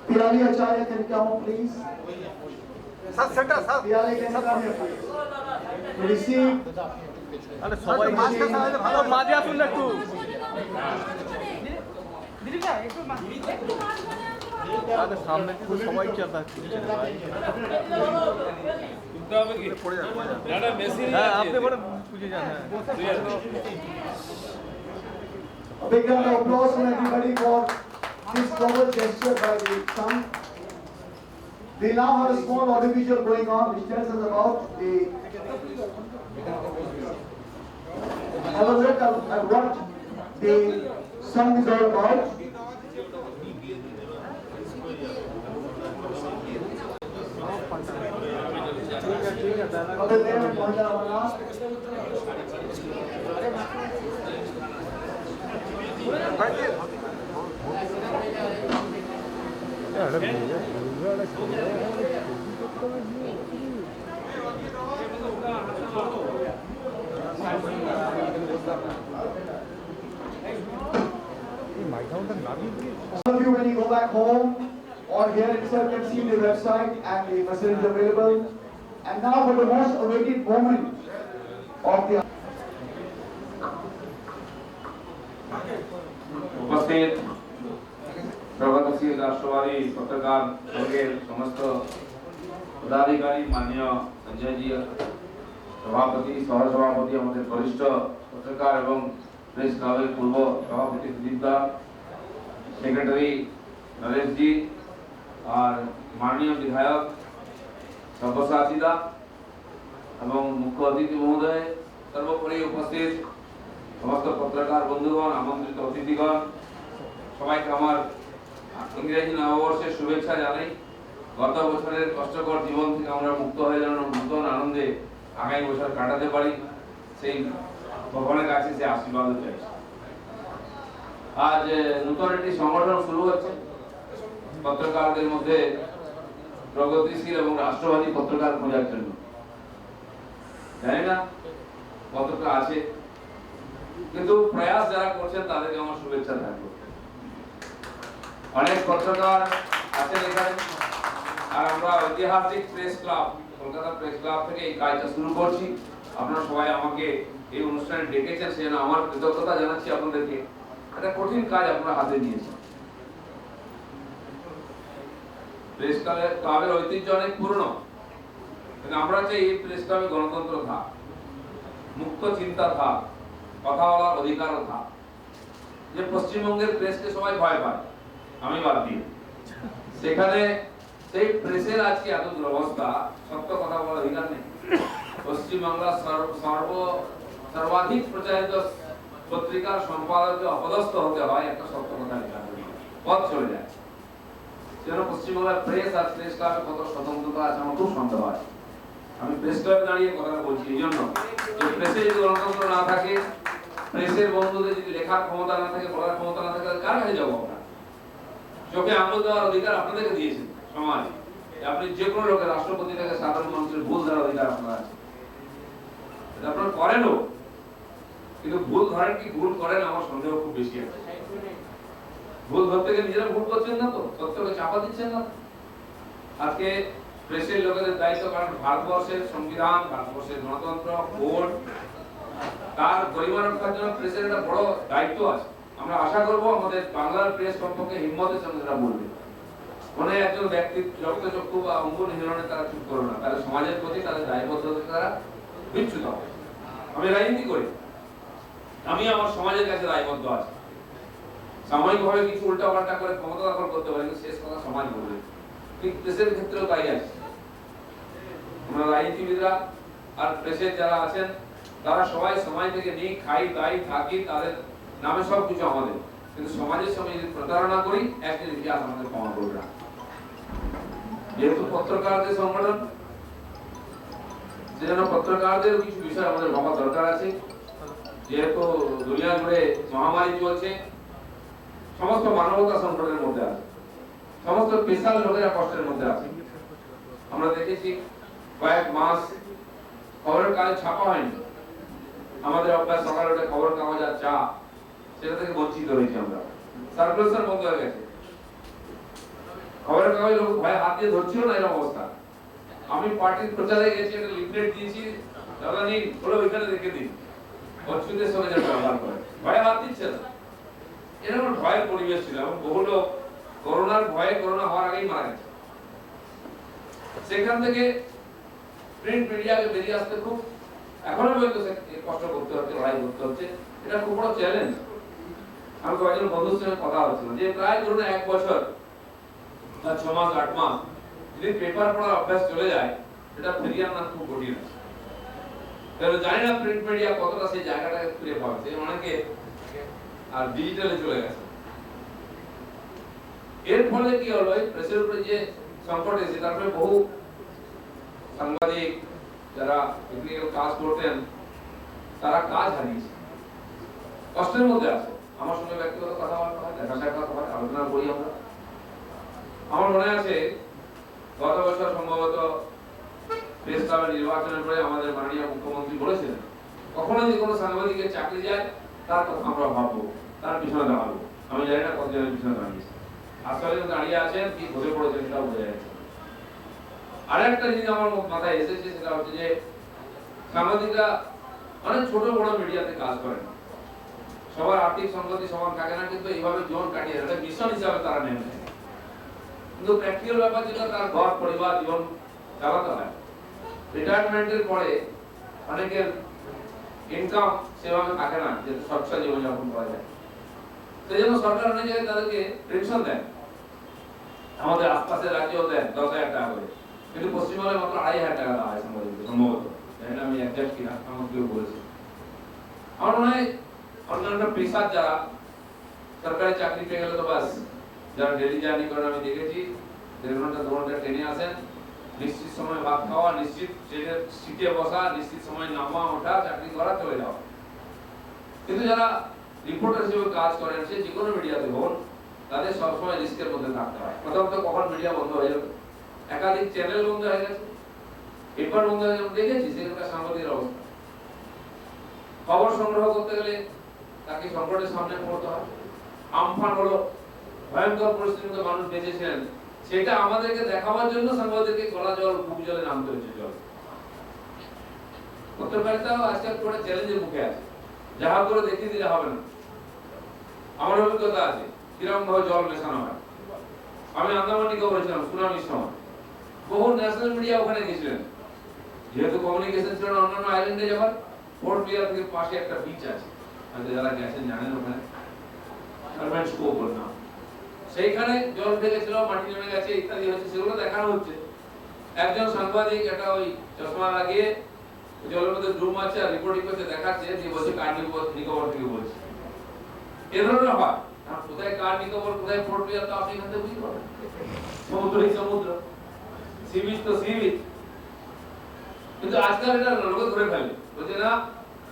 Piyali Acharya, can you come up please? Piyali, can you come here please? To receive. अरे सबाई mask सामने ভালো মাঝে আসুন একটু আরে সামনে একটু সবাই কি আছে ভাই তুলতে হবে কি পড়ে যাবে না না মেসি হ্যাঁ আপনি বড় বুঝে যান হ্যাঁ A big round of applause from everybody for this global gesture by the Sun. We now have a small audiovisual going on which tells us about the have a look at what the song is all about. All of you, when you go back home or here itself, can see the website and the facilities available. And now for the most awaited moment of the उपस्थित प्रगतिशील राष्ट्रवादी पत्रकार संघेर समस्त पदाधिकारी माननीय संजय जी सभापति सहसभापति हमारे वरिष्ठ पत्रकार एवं प्रेस क्लब पूर्व सभापति सुदीप दा सेक्रेटरी नरेश जी और माननीय विधायक सब्यसाची दा एवं मुख्य अतिथि महोदय सर्वोपरि उपस्थित समस्त पत्रकार बंधुगण आमंत्रित अतिथिगण सबाइके आमार इंग्रेजी नवबर्षेर शुभेच्छा जानाई गत बछरेर कष्टकर जीवन थेके आमरा मुक्त हये जेन नूतन आनंदे आगामी बछर काटाते पारी सेई भगवानेर काछे से आशीर्वाद चाই आज नूतन एकटी संगठन शुरू हच्छे पत्रकारदेर मध्ये प्रगतिशील एवं राष्ट्रवादी पत्रकार खोजार जन्य জানি না কতটা আছে কিন্তু প্রয়াস যারা করছেন তাদেরকে আমার শুভেচ্ছা থাকবে অনেক পত্রকার আছেন এখানে আর আমরা ঐতিহাসিক press club Kolkata press club থেকে এই কাজটা শুরু করছি আপনারা সবাই আমাকে এই অনুষ্ঠানে ডেকেছেন সেজন্য আমার কৃতজ্ঞতা জানাচ্ছি আপনাদেরকে একটা কঠিন কাজ আপনারা হাতে নিয়েছেন প্রেস ক্লাবের ঐতিহ্য অনেক পুরনো কিন্তু আমরা চাই এই প্রেস ক্লাবে গণতন্ত্র থাক মুক্ত চিন্তা থাক কথা বলার অধিকারও থাক যে পশ্চিমবঙ্গের প্রেসকে সবাই ভয় পায় আমি বাদ দিই সেখানে সেই প্রেসের আজকে এত দুরবস্থা সত্য কথা বলার অধিকার নেই পশ্চিমবাংলার সর্বাধিক প্রচারিত পত্রিকার সম্পাদককে অপদস্থ হতে হয় একটা সত্য কথা লেখা পথ চলে যায় যেন পশ্চিমবাংলার প্রেস আর প্রেস ক্লাবে কত স্বতন্ত্রতা আছে আমার খুব সন্দেহ হয় আমি প্রেস ক্লাবে দাঁড়িয়ে কথা বলছি এই জন্য যে প্রেসে যদি গণতন্ত্র না থাকে প্রেসের বন্ধুদের যদি লেখার ক্ষমতা না থাকে বলার ক্ষমতা না থাকে কার কাছে যাবো আমরা চোখে আঙুল দেওয়ার অধিকার আপনাদেরকে দিয়েছেন সমাজ আপনি যে কোনো লোকের রাষ্ট্রপতি থেকে সাধারণ মানুষের ভুল ধরার অধিকার আপনার আছে এটা আপনারা করেনও কিন্তু ভুল ধরেন কি ভুল করেন আমার সন্দেহ খুব বেশি আছে ভুল ধরতে গিয়ে নিজেরা ভুল করছেন না তো সত্যকে চাপা দিচ্ছেন না আজকে প্রেসের লোকেদের দায়িত্ব কারণ ভারতবর্ষের সংবিধান ভারতবর্ষের গণতন্ত্র ভোট তার গরিমা রক্ষার জন্য প্রেসের একটা বড় দায়িত্ব আছে আমরা আশা করব আমাদের বাংলার প্রেস সম্পর্কে হিম্মতের সঙ্গে তারা বলবে মানে একজন ব্যক্তি রক্তচক্ষু বা অঙ্গ নিহরণে তারা চুপ করবে না তাদের সমাজের প্রতি তাদের দায়বদ্ধতা তারা বিচ্যুত হবে আমি রাজনীতি করি আমি আমার সমাজের কাছে দায়বদ্ধ আছি সাময়িকভাবে কিছু উল্টাপাল্টা করে ক্ষমতা দখল করতে পারি কিন্তু শেষ কথা সমাজ বলবে ঠিক প্রেসের ক্ষেত্রেও তাই আছে আমরা রাজনীতিবিদরা আর প্রেসের যারা আছেন তারা সবাই সময় থেকে নিই, খাই, দাই, থাকি, তাদের নামে সব কিছু আমাদের, কিন্তু সমাজের সঙ্গে যদি প্রতারণা করি একদিন ইতিহাস আমাদের ক্ষমা করবে না। যেহেতু পত্রকারদের সংগঠন, সেজন্য পত্রকারদের কিছু বিষয় আমাদের ভাবা দরকার আছে। যেহেতু দুনিয়া জুড়ে মহামারী চলছে, সমস্ত মানবতা সংকটের মধ্যে আছে, সমস্ত পেশার লোকেরা কষ্টের মধ্যে আছে। আমরা দেখেছি কয়েক মাস খবরের কাগজে ছাপা হয়নি, আমাদের অভ্যাস সকালে উঠে খবরের কাগজ আর চা, সেটা থেকে বঞ্চিত হয়েছি আমরা, সার্কুলেশন বন্ধ হয়ে গেছে। খবরের কাগজ লোক ভয়ে হাত দিয়ে ধরছিল না, এরকম অবস্থা। আমি পার্টির প্রচারে গেছি, একটা লিফলেট দিয়েছি, দাদা নিন, বলে ওইখানে রেখে দিন, অচ্ছুতের সঙ্গে যেন ব্যবহার করে, ভয়ে হাত দিচ্ছে না। এরকম ভয়ের পরিবেশ ছিল এবং বহু লোক করোনার ভয়ে, করোনা হওয়ার আগেই মারা গেছে। সেখান থেকে প্রিন্ট মিডিয়াকে বেরিয়ে আসতে খুব এখনো পর্যন্ত কষ্ট করতে হচ্ছে, লড়াই করতে হচ্ছে। এটা খুব বড় চ্যালেঞ্জ। আমি কয়েকজন বন্ধুর সঙ্গে কথা হচ্ছিল যে প্রায় ধরুন 1 বছর বা 6 মাস 8 মাস যদি পেপার পড়ার অভ্যাস চলে যায়, এটা ফিরিয়ে আনা খুব কঠিন আছে। তাহলে জানি না প্রিন্ট মিডিয়া কতটা সেই জায়গাটাকে ফিরে পাবে, সে অনেকে আর ডিজিটালে চলে গেছে। এর ফলে কি হলো, এই প্রেসের উপরে যে সংকট এসে তারপরে বহু সাংবাদিক যারা টেকনিক্যাল কাজ করতেন তারা কাজ হারিয়েছে, কষ্টের মধ্যে আছে। আমার সঙ্গে ব্যক্তিগত কথাবার্তা হয়, দেখা সাক্ষাৎ হয়, আলোচনা করি আমরা। আমার মনে আছে গত বছর সম্ভবত প্রেস ক্লাবের নির্বাচনের পরে আমাদের মাননীয় মুখ্যমন্ত্রী বলেছিলেন, কখনো যদি কোনো সাংবাদিকের চাকরি যায় তার কথা আমরা ভাববো, তার পিছনে দাঁড়াবো। আমি জানি না কতজনের পিছনে দাঁড়িয়েছে, আসলে দাঁড়িয়ে আছেন কি বসে পড়েছেন সেটা বোঝা যাচ্ছে। আরেকটা জিনিস আমার মাথায় এসেছে, সেটা হচ্ছে যে সাংবাদিকরা অনেক ছোট বড় মিডিয়াতে কাজ করেন, সবার আর্থিক সংগতি সমান থাকে না, কিন্তু এইভাবে জীবন কাটিয়ে একটা মিশন হিসাবে তারা নেমে নেয়। কিন্তু প্র্যাকটিক্যাল ব্যাপার যেটা, তার ঘর পরিবার জীবন চালাতে হয়। রিটায়ারমেন্টের পরে অনেকের ইনকাম সেভাবে থাকে না যে স্বচ্ছ জীবনযাপন করা যায়। সেই জন্য সরকার অনেক জায়গায় তাদেরকে পেনশন দেয়, আমাদের আশপাশের রাজ্যেও দেন 10,000 টাকা করে, কিন্তু পশ্চিমবঙ্গে মাত্র 2,500 টাকা দেওয়া হয় সম্ভবত। আমি একজাক্ট কিনা আমার কেউ বলেছে। আমার মনে হয় অন্যান্য পেশার যারা সরকারি চাকরি পেয়ে গেলে তো বাস, যারা ডেলি জার্নি করেন আমি দেখেছি 1.5 ঘন্টা 2 ঘন্টা ট্রেনে আসেন, নিশ্চিত সময় ভাত খাওয়া, নিশ্চিত ট্রেনের সিটে বসা, নিশ্চিত সময় নামা ওঠা, চাকরি করা, চলে যাওয়া। কিন্তু যারা রিপোর্টার হিসেবে কাজ করেন, সে যে কোনো মিডিয়াতে হন, তাদের সবসময় রিস্কের মধ্যে থাকতে হয়। প্রথমত কখন মিডিয়া বন্ধ হয়ে যাবে, একাধিক চ্যানেল বন্ধ হয়ে গেছে, পেপার বন্ধ হয়ে গেছে, দেখেছি সেখানকার সাংবাদিকের অবস্থা। খবর সংগ্রহ করতে গেলে তাকে সংকটের সামনে পড়তে হয়। আমফান হলো, ভয়ঙ্কর পরিস্থিতিতে মানুষ বেঁচেছিলেন, সেটা আমাদেরকে দেখাবার জন্য সাংবাদিককে গলা জল বুক জলে নামতে হয়েছে। জল পত্রকারিতাও আজকাল করে চ্যালেঞ্জের মুখে আছে, যাহা করে দেখিয়ে দিলে হবে না। আমার অভিজ্ঞতা আছে কিরকম ভাবে জল মেশানো হয়। আমি আন্দামানিকে বলেছিলাম সুনামির সময়, বহু ন্যাশনাল মিডিয়া ওখানে গেছিলেন, যেহেতু কমিউনিকেশন ছিল না অন্যান্য আইল্যান্ডে যাবার। পোর্ট ব্লেয়ার থেকে পাশে একটা বিচ আছে, যারা গেছেন জানেন, ওখানে নাম, সেইখানে জল ঢেকেছিল, মাটি নেমে গেছে ইত্যাদি হচ্ছে, সেগুলো দেখানো হচ্ছে। একজন সাংবাদিক একটা ওই চশমা লাগিয়ে জলের মধ্যে ডুব মারছে আর রিপোর্টিং করতে দেখাচ্ছে, যে বলছে কার নিকোবর থেকে বলছে। এ ধরনের হয়, কোথায় কার নিকোবর, কোথায় পোর্ট ব্লেয়ার, তো আপনি এখান থেকে বুঝতে পারবেন। সমুদ্রই সমুদ্র, সি বিচ তো সি বিচ। কিন্তু আজকাল এটা লোকে ধরে ফেলে, বলছে না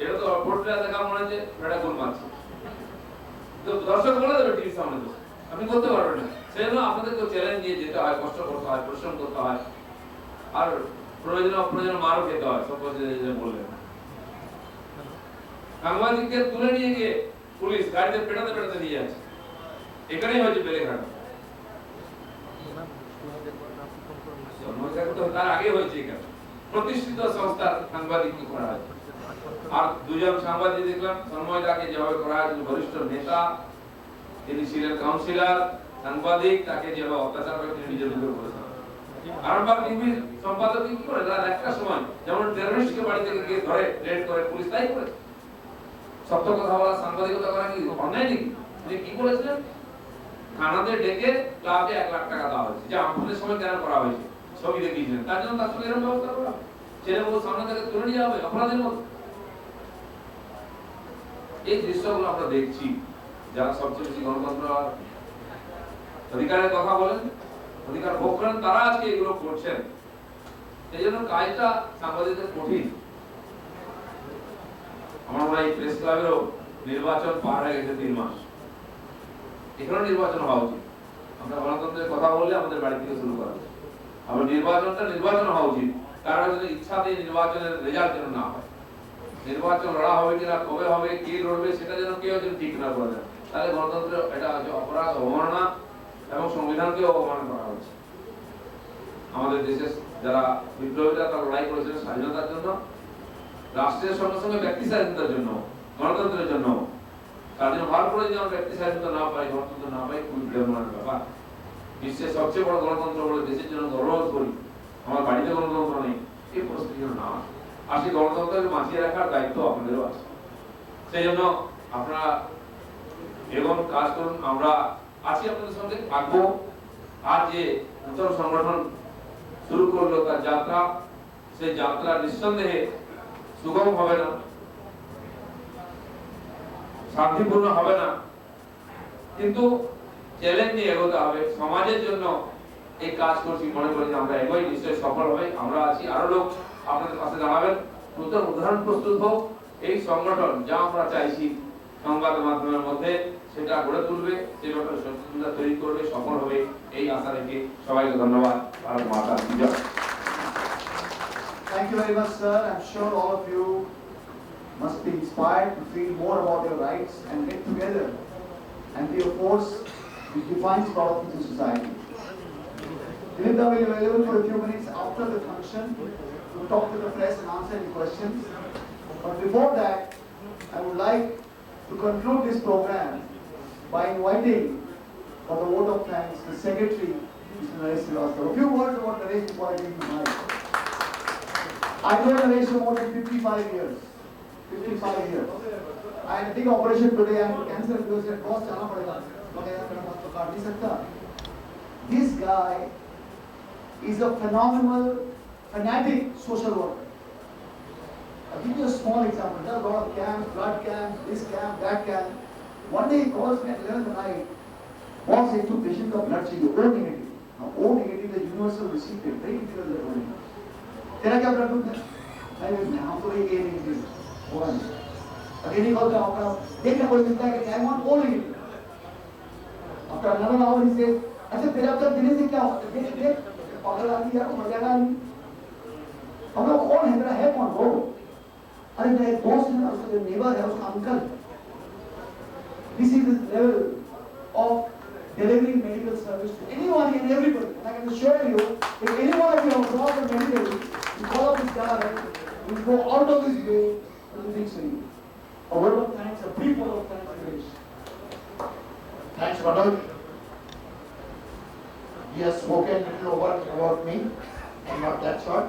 এটা তো পোর্ট ব্লেয়ার দেখা মনে হচ্ছে এটা গোল মারছে। তো দর্শক বলে দেবে টিভির সামনে, তো আপনি করতে পারবেন না। সেই জন্য আপনাদেরকে চ্যালেঞ্জ নিয়ে যেতে হয়, কষ্ট করতে হয়, পরিশ্রম করতে হয়, আর প্রয়োজনে অপ্রয়োজনে মারও খেতে হয়। সব বললেন সাংবাদিককে তুলে নিয়ে গিয়ে পুলিশ গাড়িতে পেটাতে পেটাতে নিয়ে যাচ্ছে, এখানেই হয়েছে বেলেঘাটা। তার আগে হয়েছে এখানে প্রতিষ্ঠিত সংস্থার সাংবাদিক করা হয়। আর দুজন সাংবাদিক দেখলাম, সন্ময়দাকে যেভাবে করা হয়েছিল, বরিষ্ঠ নেতা, তিনি ছিলেন কাউন্সিলর, সাংবাদিক, তাকে যেভাবে অত্যাচার করে তিনি নিজের উপর করেছেন। আরামবাগ টিভির সম্পাদক কি করে, রাত 1টার সময় যেমন টেররিস্টকে বাড়ি থেকে গিয়ে ধরে রেড করে পুলিশ, তাই করে। সত্য কথা বলা, সাংবাদিকতা করা কি অন্যায় নাকি? তিনি কি বলেছিলেন, থানাতে ডেকে ক্লাবে 1 লাখ টাকা দেওয়া হয়েছে, যে আমফানের সময় কেন করা হয়েছে ছবি দেখিয়েছিলেন, তার জন্য তার সঙ্গে এরকম ব্যবস্থা করা, ছেলে বউ সামনে থেকে তুলে নিয়ে যাবে অপরাধের মতো। এই দৃশ্যগুলো আমরা দেখছি, যারা সবচেয়ে বেশি গণতন্ত্র অধিকারের কথা বলেন, অধিকার ভোগ করেন, তারা আজকে এগুলো করছেন। এই জন্য কাজটা সাংবাদিকদের কঠিন। আমার মনে হয় প্রেস ক্লাবেরও নির্বাচন পার হয়ে গেছে 3 মাস, এখানেও নির্বাচন হওয়া উচিত। আমরা গণতন্ত্রের কথা বললে আমাদের বাড়ি থেকে শুরু করা উচিত। আবার নির্বাচন হওয়া উচিত, কারণ ইচ্ছাতে নির্বাচনের রেজাল্ট যেন না হয়। নির্বাচন লড়া হবে কিনা, কবে হবে, কে লড়বে, সেটা যেন কেউ যেন ঠিক না করে দেয়, তাহলে গণতন্ত্র এটা হচ্ছে অপরাধ, অবমাননা এবং সংবিধানকেও অবমাননা করা হচ্ছে। আমাদের দেশের যারা বিপ্লবীরা তারা লড়াই করেছেন স্বাধীনতার জন্য, রাষ্ট্রের সঙ্গে সঙ্গে ব্যক্তি স্বাধীনতার জন্য, গণতন্ত্রের জন্য। তার জন্য ভালো করে যদি আমরা ব্যক্তি স্বাধীনতা না পাই, গণতন্ত্র না পাই, খুবই বিড়ম্বনার ব্যাপার। বিশ্বের সবচেয়ে বড় গণতন্ত্র বলে দেশের জন্য গর্ববোধ করি, আমার বাড়িতে গণতন্ত্র নেই, এই পরিস্থিতি যেন না আসে। আর সেই গণতন্ত্রকে বাঁচিয়ে রাখার দায়িত্ব আপনাদেরও আছে। সেই জন্য আপনারা এরকম কাজ করুন, আমরা আছি আপনাদের সঙ্গে, থাকবো। আর যে নতুন সংগঠন শুরু করলো তার যাত্রা, সেই যাত্রা নিঃসন্দেহে সুগম হবে না, শান্তিপূর্ণ হবে না, কিন্তু চ্যালেঞ্জ নিয়ে এগোতে হবে। সমাজের জন্য এই কাজ করছি, মনে করি যে আমরা এগোই, নিশ্চয়ই সফল হবে। আমরা আছি, আরো লোক আপনাদের পাশে দাঁড়াবেন। নতুন উদাহরণ প্রস্তুত হোক, এই সংগঠন যা আমরা চাইছি সংবাদ মাধ্যমের মধ্যে সেটা গড়ে তুলবে, সেই ব্যাপারে সচেতনতা তৈরি করবে, সফল হবে, এই আশা রেখে সবাইকে ধন্যবাদ। ভারত মাতা কি জয়। Thank you very much, sir. I'm sure all of you must be inspired to feel more about your rights and get together and be a force which defines politics in society. Dilipda will be available for a few minutes after the function to talk to the press and answer any questions. But before that, I would like to conclude this program by inviting for the vote of thanks the Secretary, Mr. Naresh Srivastava. A few words about Naresh before I give him the mic. I know Naresh for more than 55 years. 55 years. I had a big operation today. I had cancer because I lost jana padega. This guy is a phenomenal, fanatic social worker. I'll give you a small example. There are a lot of camps, blood camps, this camp, that camp. One day he calls me at 11 at night. Boss, एक तो patient का blood चाहिए, O negative. Now O negative is a universal recipient, very difficult to do. तेरा क्या blood group है? मैं हम तो एक A negative, होगा नहीं। अगर नहीं कहते आपका देखना कोई मिलता है कि I want O negative. After another hour he says, अच्छा तेरा blood देने से क्या होता है? देख पागल आदमी यार मर जाएगा नहीं। हम लोग कौन है? मेरा है कौन वो? अरे मेरा एक दोस्त है, उसका जो नेबर है, उसका uncle. This is the level of delivering medical service to anyone and everybody. And I can assure you, if any one of you have crossed the medical, you call up this guy, you go out of his way to do things for you. A word of thanks, a brief word of thanks, Naresh. Thanks, Manoj. He has spoken little over about me, and not that short.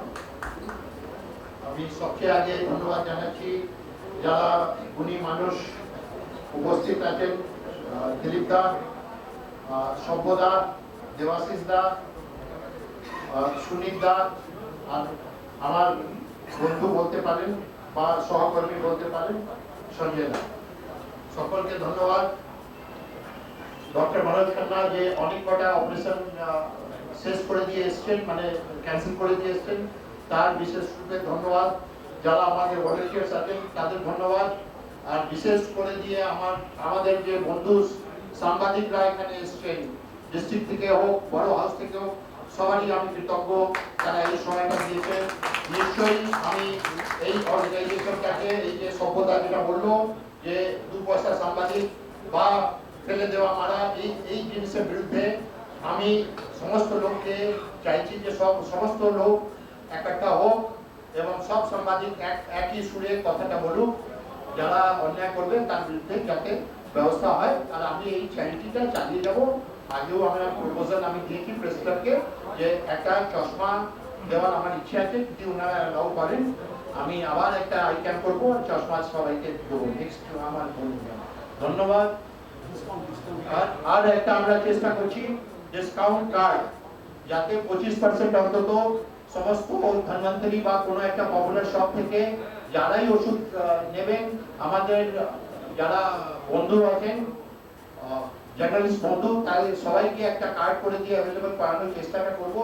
আমি সবচেয়ে আগে ধন্যবাদ জানাচ্ছি যারা গুণী মানুষ উপস্থিত আছেন, দিলীপ দা, সভ্যদা, দেবাশিস দা, সুনীত দা, আর আমার বন্ধু বলতে পারেন বা সহকর্মী বলতে পারেন সঞ্জয় দা, সকলকে ধন্যবাদ। ডক্টর মনোজ খান্না যে অনেক কটা অপারেশন শেষ করে দিয়ে এসছেন, মানে ক্যান্সেল করে দিয়ে এসছেন, তার বিশেষ রূপে ধন্যবাদ। যারা আমাদের ভলেন্টিয়ার্স আছেন তাদের ধন্যবাদ। আর বিশেষ করে দিয়ে আমাদের যে বন্ধু সাংবাদিকরা এখানে এসছেন, ডিস্ট্রিক্ট থেকে হোক, বড় হাউস থেকে হোক, সবারই আমি কৃতজ্ঞ, তারা এই সময়টা দিয়েছেন। নিশ্চয়ই আমি এই অর্গানাইজেশনটাকে, এই যে সভ্যতা যেটা বললো যে 2 পয়সা সাংবাদিক বা ফেলে দেওয়া মারা, এই জিনিসের বিরুদ্ধে আমি সমস্ত লোককে চাইছি যে সমস্ত লোক একটা হোক এবং সব সাংবাদিক একই সুরে কথাটা বলুক, যারা অন্যায় করবে তার বিরুদ্ধে যাতে ব্যবস্থা হয়। আর আমি এই চ্যারিটিটা চালিয়ে যাব। আগেও আমার প্রপোজাল আমি দিয়েছি প্রেস ক্লাবকে যে একটা চশমা দেওয়ার আমার ইচ্ছে আছে, যদি ওনারা অ্যালাউ করেন আমি আবার একটা আই ক্যাম্প করবো, চশমা সবাইকে দেবো। নেক্সট আমার ধন্যবাদ। আর একটা আমরা চেষ্টা করছি ডিসকাউন্ট কার্ড, যাতে 25% অন্তত সমস্ত ধন্বন্তরী বা কোনো একটা পপুলার শপ থেকে যারাই ওষুধ নেবেন, আমাদের যারা বন্ধু আছেন জার্নালিস্ট বন্ধু তাদের সবাইকে একটা কার্ড করে দিয়ে অ্যাভেলেবল করানোর চেষ্টাটা করব,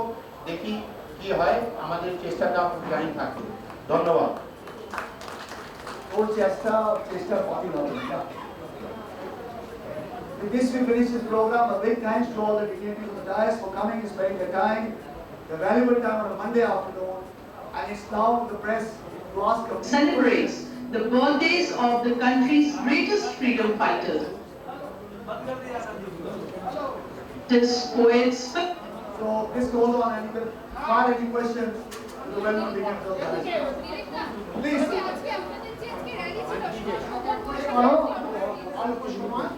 দেখি কি হয়, আমাদের চেষ্টাটা জারি থাকবে। ধন্যবাদ। ওর চেষ্টা পাতিল হবে না। With this we finish this program. A big thanks to all the dignitaries of the dais for coming and spending their time, the valuable time on a Monday afternoon. And it's now the press to ask a celebrates the birthdays of the country's greatest freedom fighters. This poets. So this goes on, and you can fire any questions to the well-known dignitaries of the dais. Please. অল্প সময়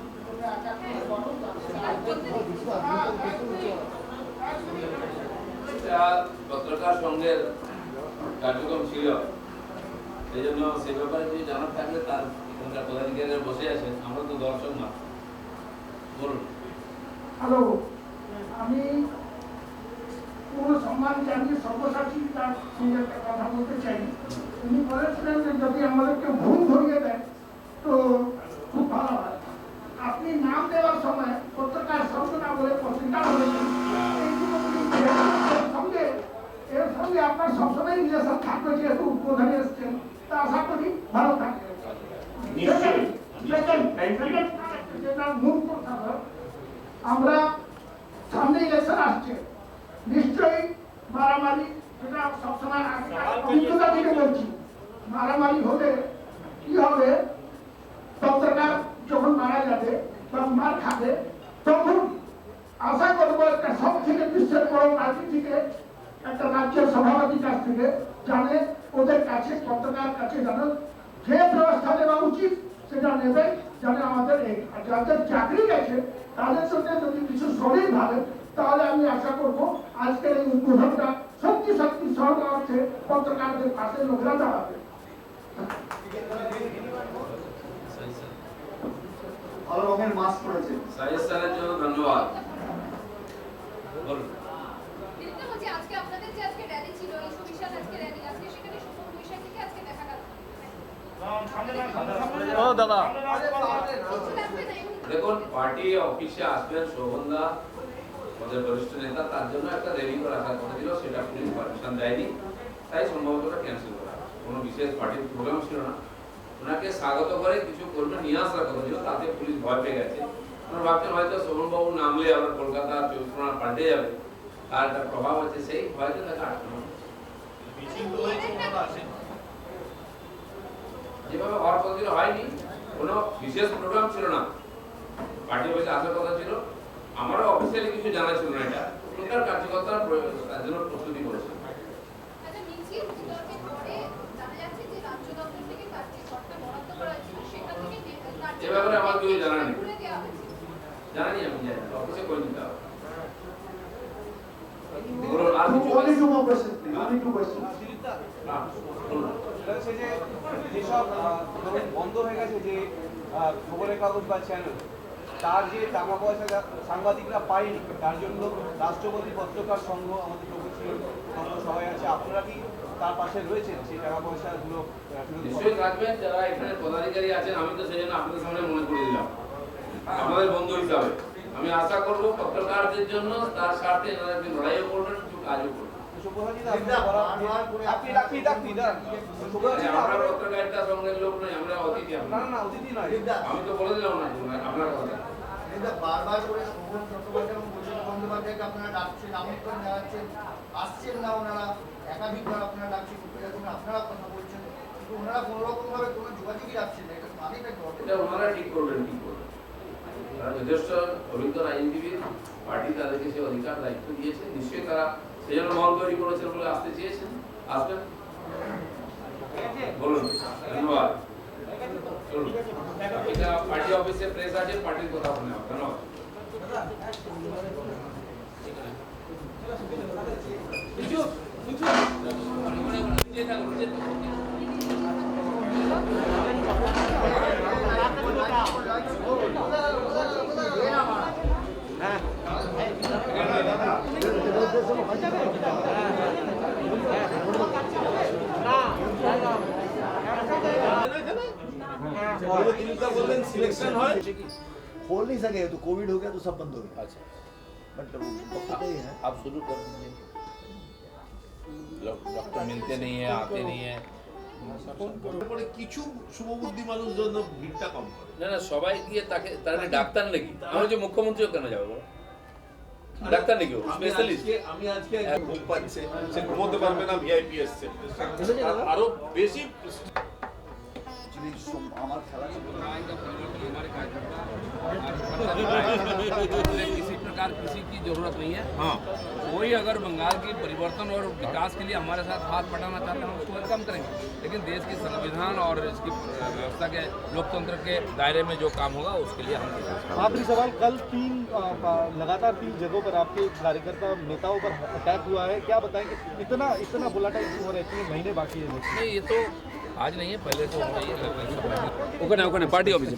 পত্রকার সংঘের কার্যক্রম ছিল, সেই জন্য সে ব্যাপারে যদি জানার থাকলে তার এখানকার পদাধিকারীরা বসে আছেন, আমরা তো দর্শক না। বলুন। হ্যালো, আমি পুরো সম্মান জানিয়ে সর্বসাচী তার সঙ্গে একটা কথা বলতে চাই। উনি বলেছিলেন যে যদি আমাদেরকে ভুল ধরিয়ে দেয় তো খুব ভালো হয়। আপনি নাম দেওয়ার সময় পত্রকার শব্দ না বলে পত্রিকা বলেছেন, এর সঙ্গে আপনার সবসময় রিলেশন থাকবে, যেহেতু উদ্বোধনে এসছেন, তা আশা করি ভালো থাকবে। যেটা মূল কথা হলো, আমরা সামনে ইলেকশন আসছে, নিশ্চয়ই মারামারি, যেটা সবসময় অভিজ্ঞতা থেকে বলছি, মারামারি হলে কি হবে, পত্রকার যখন মারা যাবে বা মার খাবে, তখন আশা করবো একটা সব থেকে বিশ্বের বড় পার্টি থেকে, একটা রাজ্যের সভাপতির কাছ থেকে জানে, ওদের কাছে পত্রকার কাছে জানে যে ব্যবস্থা নেওয়া উচিত সেটা নেবে, জানে আমাদের এই যাদের চাকরি গেছে তাদের জন্য যদি কিছু শরীর ভাবে, তাহলে আমি আশা করব আজকের এই উদ্বোধনটা সত্যি সত্যি সহজ অর্থে পত্রকারদের পাশে লোকেরা দাঁড়াবে। ভালো রঙের মাস্ক পরেছে। সাজেশনের জন্য ধন্যবাদ। বলুন। আজকে আপনাদের যে আজকে র্যালি ছিল, ইস্যু বিশাল আজকে র্যালি, আজকে সেখানে সুমন বৈশাখীকে আজকে দেখা গেল। ও দাদা, দেখুন, পার্টি অফিসে আসবেন শোভনদা, আমাদের বরিষ্ঠ নেতা, তার জন্য একটা র্যালি করে আসার কথা ছিল, সেটা পুলিশ পারমিশন দেয়নি, তাই সম্ভবত ওটা ক্যান্সেল করা। কোনো বিশেষ পার্টির প্রোগ্রাম ছিল না, ওনাকে স্বাগত করে কিছু কর্মী নিয়ে আসার কথা ছিল, তাতে পুলিশ ভয় পেয়ে গেছে। ওনারা ভাবছেন হয়তো শোভনবাবু নামলে আবার কলকাতা 24 পরগনা পাল্টে যাবে, তার একটা প্রভাব আছে, সেই ভয়তে তাকে আটকানো। যেভাবে হওয়ার কথা ছিল হয়নি, কোনো বিশেষ প্রোগ্রাম ছিল না, পার্টি অফিসে আসার কথা ছিল, আমারও অফিসিয়ালি কিছু জানা ছিল না, এটা ওখানকার কার্যকর্তা তার জন্য প্রস্তুতি করেছে। এ ব্যাপারে আমার কিছু জানা নেই, জানি আমি অফিসে করে দিতে হবে। Only two more questions, please. Only two questions. যেসব বন্ধ হয়ে গেছে যে খবরের কাগজ বা চ্যানেল, তার যে টাকা পয়সা সাংবাদিকরা পায়নি, তার জন্য রাষ্ট্রপতি পত্রকার সংঘ, আমাদের প্রগতিশীল সংঘ সবাই আছে, আপনারা কি তার পাশে রয়েছেন সেই টাকা পয়সাগুলো? নিশ্চয়ই থাকবেন, যারা এখানে পদাধিকারী আছেন, আমি তো সেই জন্য আপনাদের সামনে মনে করে দিলাম আমাদের বন্ধু হিসাবে। আমি আশা করবো পত্রকারদের জন্য তার স্বার্থে এনারা একদিন লড়াইও করবেন, কিছু কাজও করবেন। আমরা পত্রকারিতা সঙ্গের লোক নই, আমরা অতিথি। আমি তো বলে দিলাম না আপনার কথা। বারবার করে শোভন চট্টোপাধ্যায় এবং বৈষ্ণব বন্দ্যোপাধ্যায়কে আপনারা ডাকছেন, আমন্ত্রণ জানাচ্ছেন, আসছেন না ওনারা, একাধিকবার আপনারা ডাকছেন, আপনারা কথা বলছেন, কিন্তু ওনারা কোনো রকম ভাবে কোনো যোগাযোগই রাখছেন না, এটা মানেটা কি? এটা ওনারা ঠিক করবেন, ঠিক করবেন। তারা যথেষ্ট অভিজ্ঞ আইনজীবী, পার্টি তাদেরকে সে অধিকার দায়িত্ব দিয়েছে, নিশ্চয়ই তারা সেই জন্য মন তৈরি করেছেন বলে আসতে চেয়েছেন, আসবেন। বলুন। ধন্যবাদ। চলুন, এটা পার্টি অফিসে প্রেস আছে, পার্টির কথা বলে হবে। ধন্যবাদ। তিনি তো বললেন इलेक्शन হয় खोल नहीं सके तो कोविड हो गया तो सब बंद हो गया। अच्छा बट वक्त तो ही है। आप शुरू कर दीजिए। डॉक्टर मिलते नहीं है, आते नहीं है। তারপরে কিছু শুভবুদ্ধি মানুষ জন্য ভিড়টা কম করে। না না সবাই গিয়ে তাকে ডাক্তার নাকি আমি যে মুখ্যমন্ত্রীও কেন যাবে বলো ডাক্তার নাকি স্পেশালিস্ট আমি আজকে ঘুম পাচ্ছে সে ঘুমোতে পারবে না ভিআইপি এসছে আরো বেশি আমার খেলা किसी प्रकार किसी की जरूरत नहीं है हाँ कोई अगर बंगाल की परिवर्तन और विकास के लिए हमारे साथ हाथ बढ़ाना चाहते हैं हम उसको वेलकम करेंगे लेकिन देश की संविधान और इसकी व्यवस्था के लोकतंत्र के दायरे में जो काम होगा उसके लिए हम आखिरी सवाल, कल लगातार 3 जगहों पर आपके कार्यकर्ता नेताओं पर अटैक हुआ है, क्या बताएंगे? इतना बुलाटाइल हो रहा है, 3 महीने बाकी है। नहीं ये तो आज नहीं है पहले तो होना ही है ओके पार्टी ऑफिस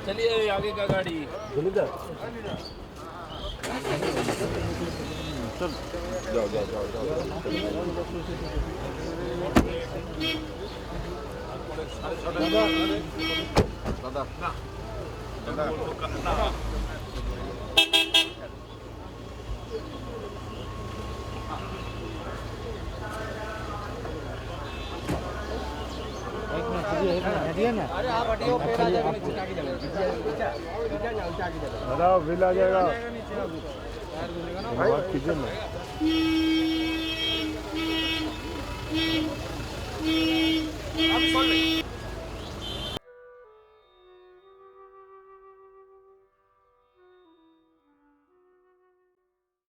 चलिए आगे का गाड़ी चल जाओ अरे आप हटियो फिर आ जाएगा नीचे आके जाएगा बिल आ जाएगा भाई कीजिए ना।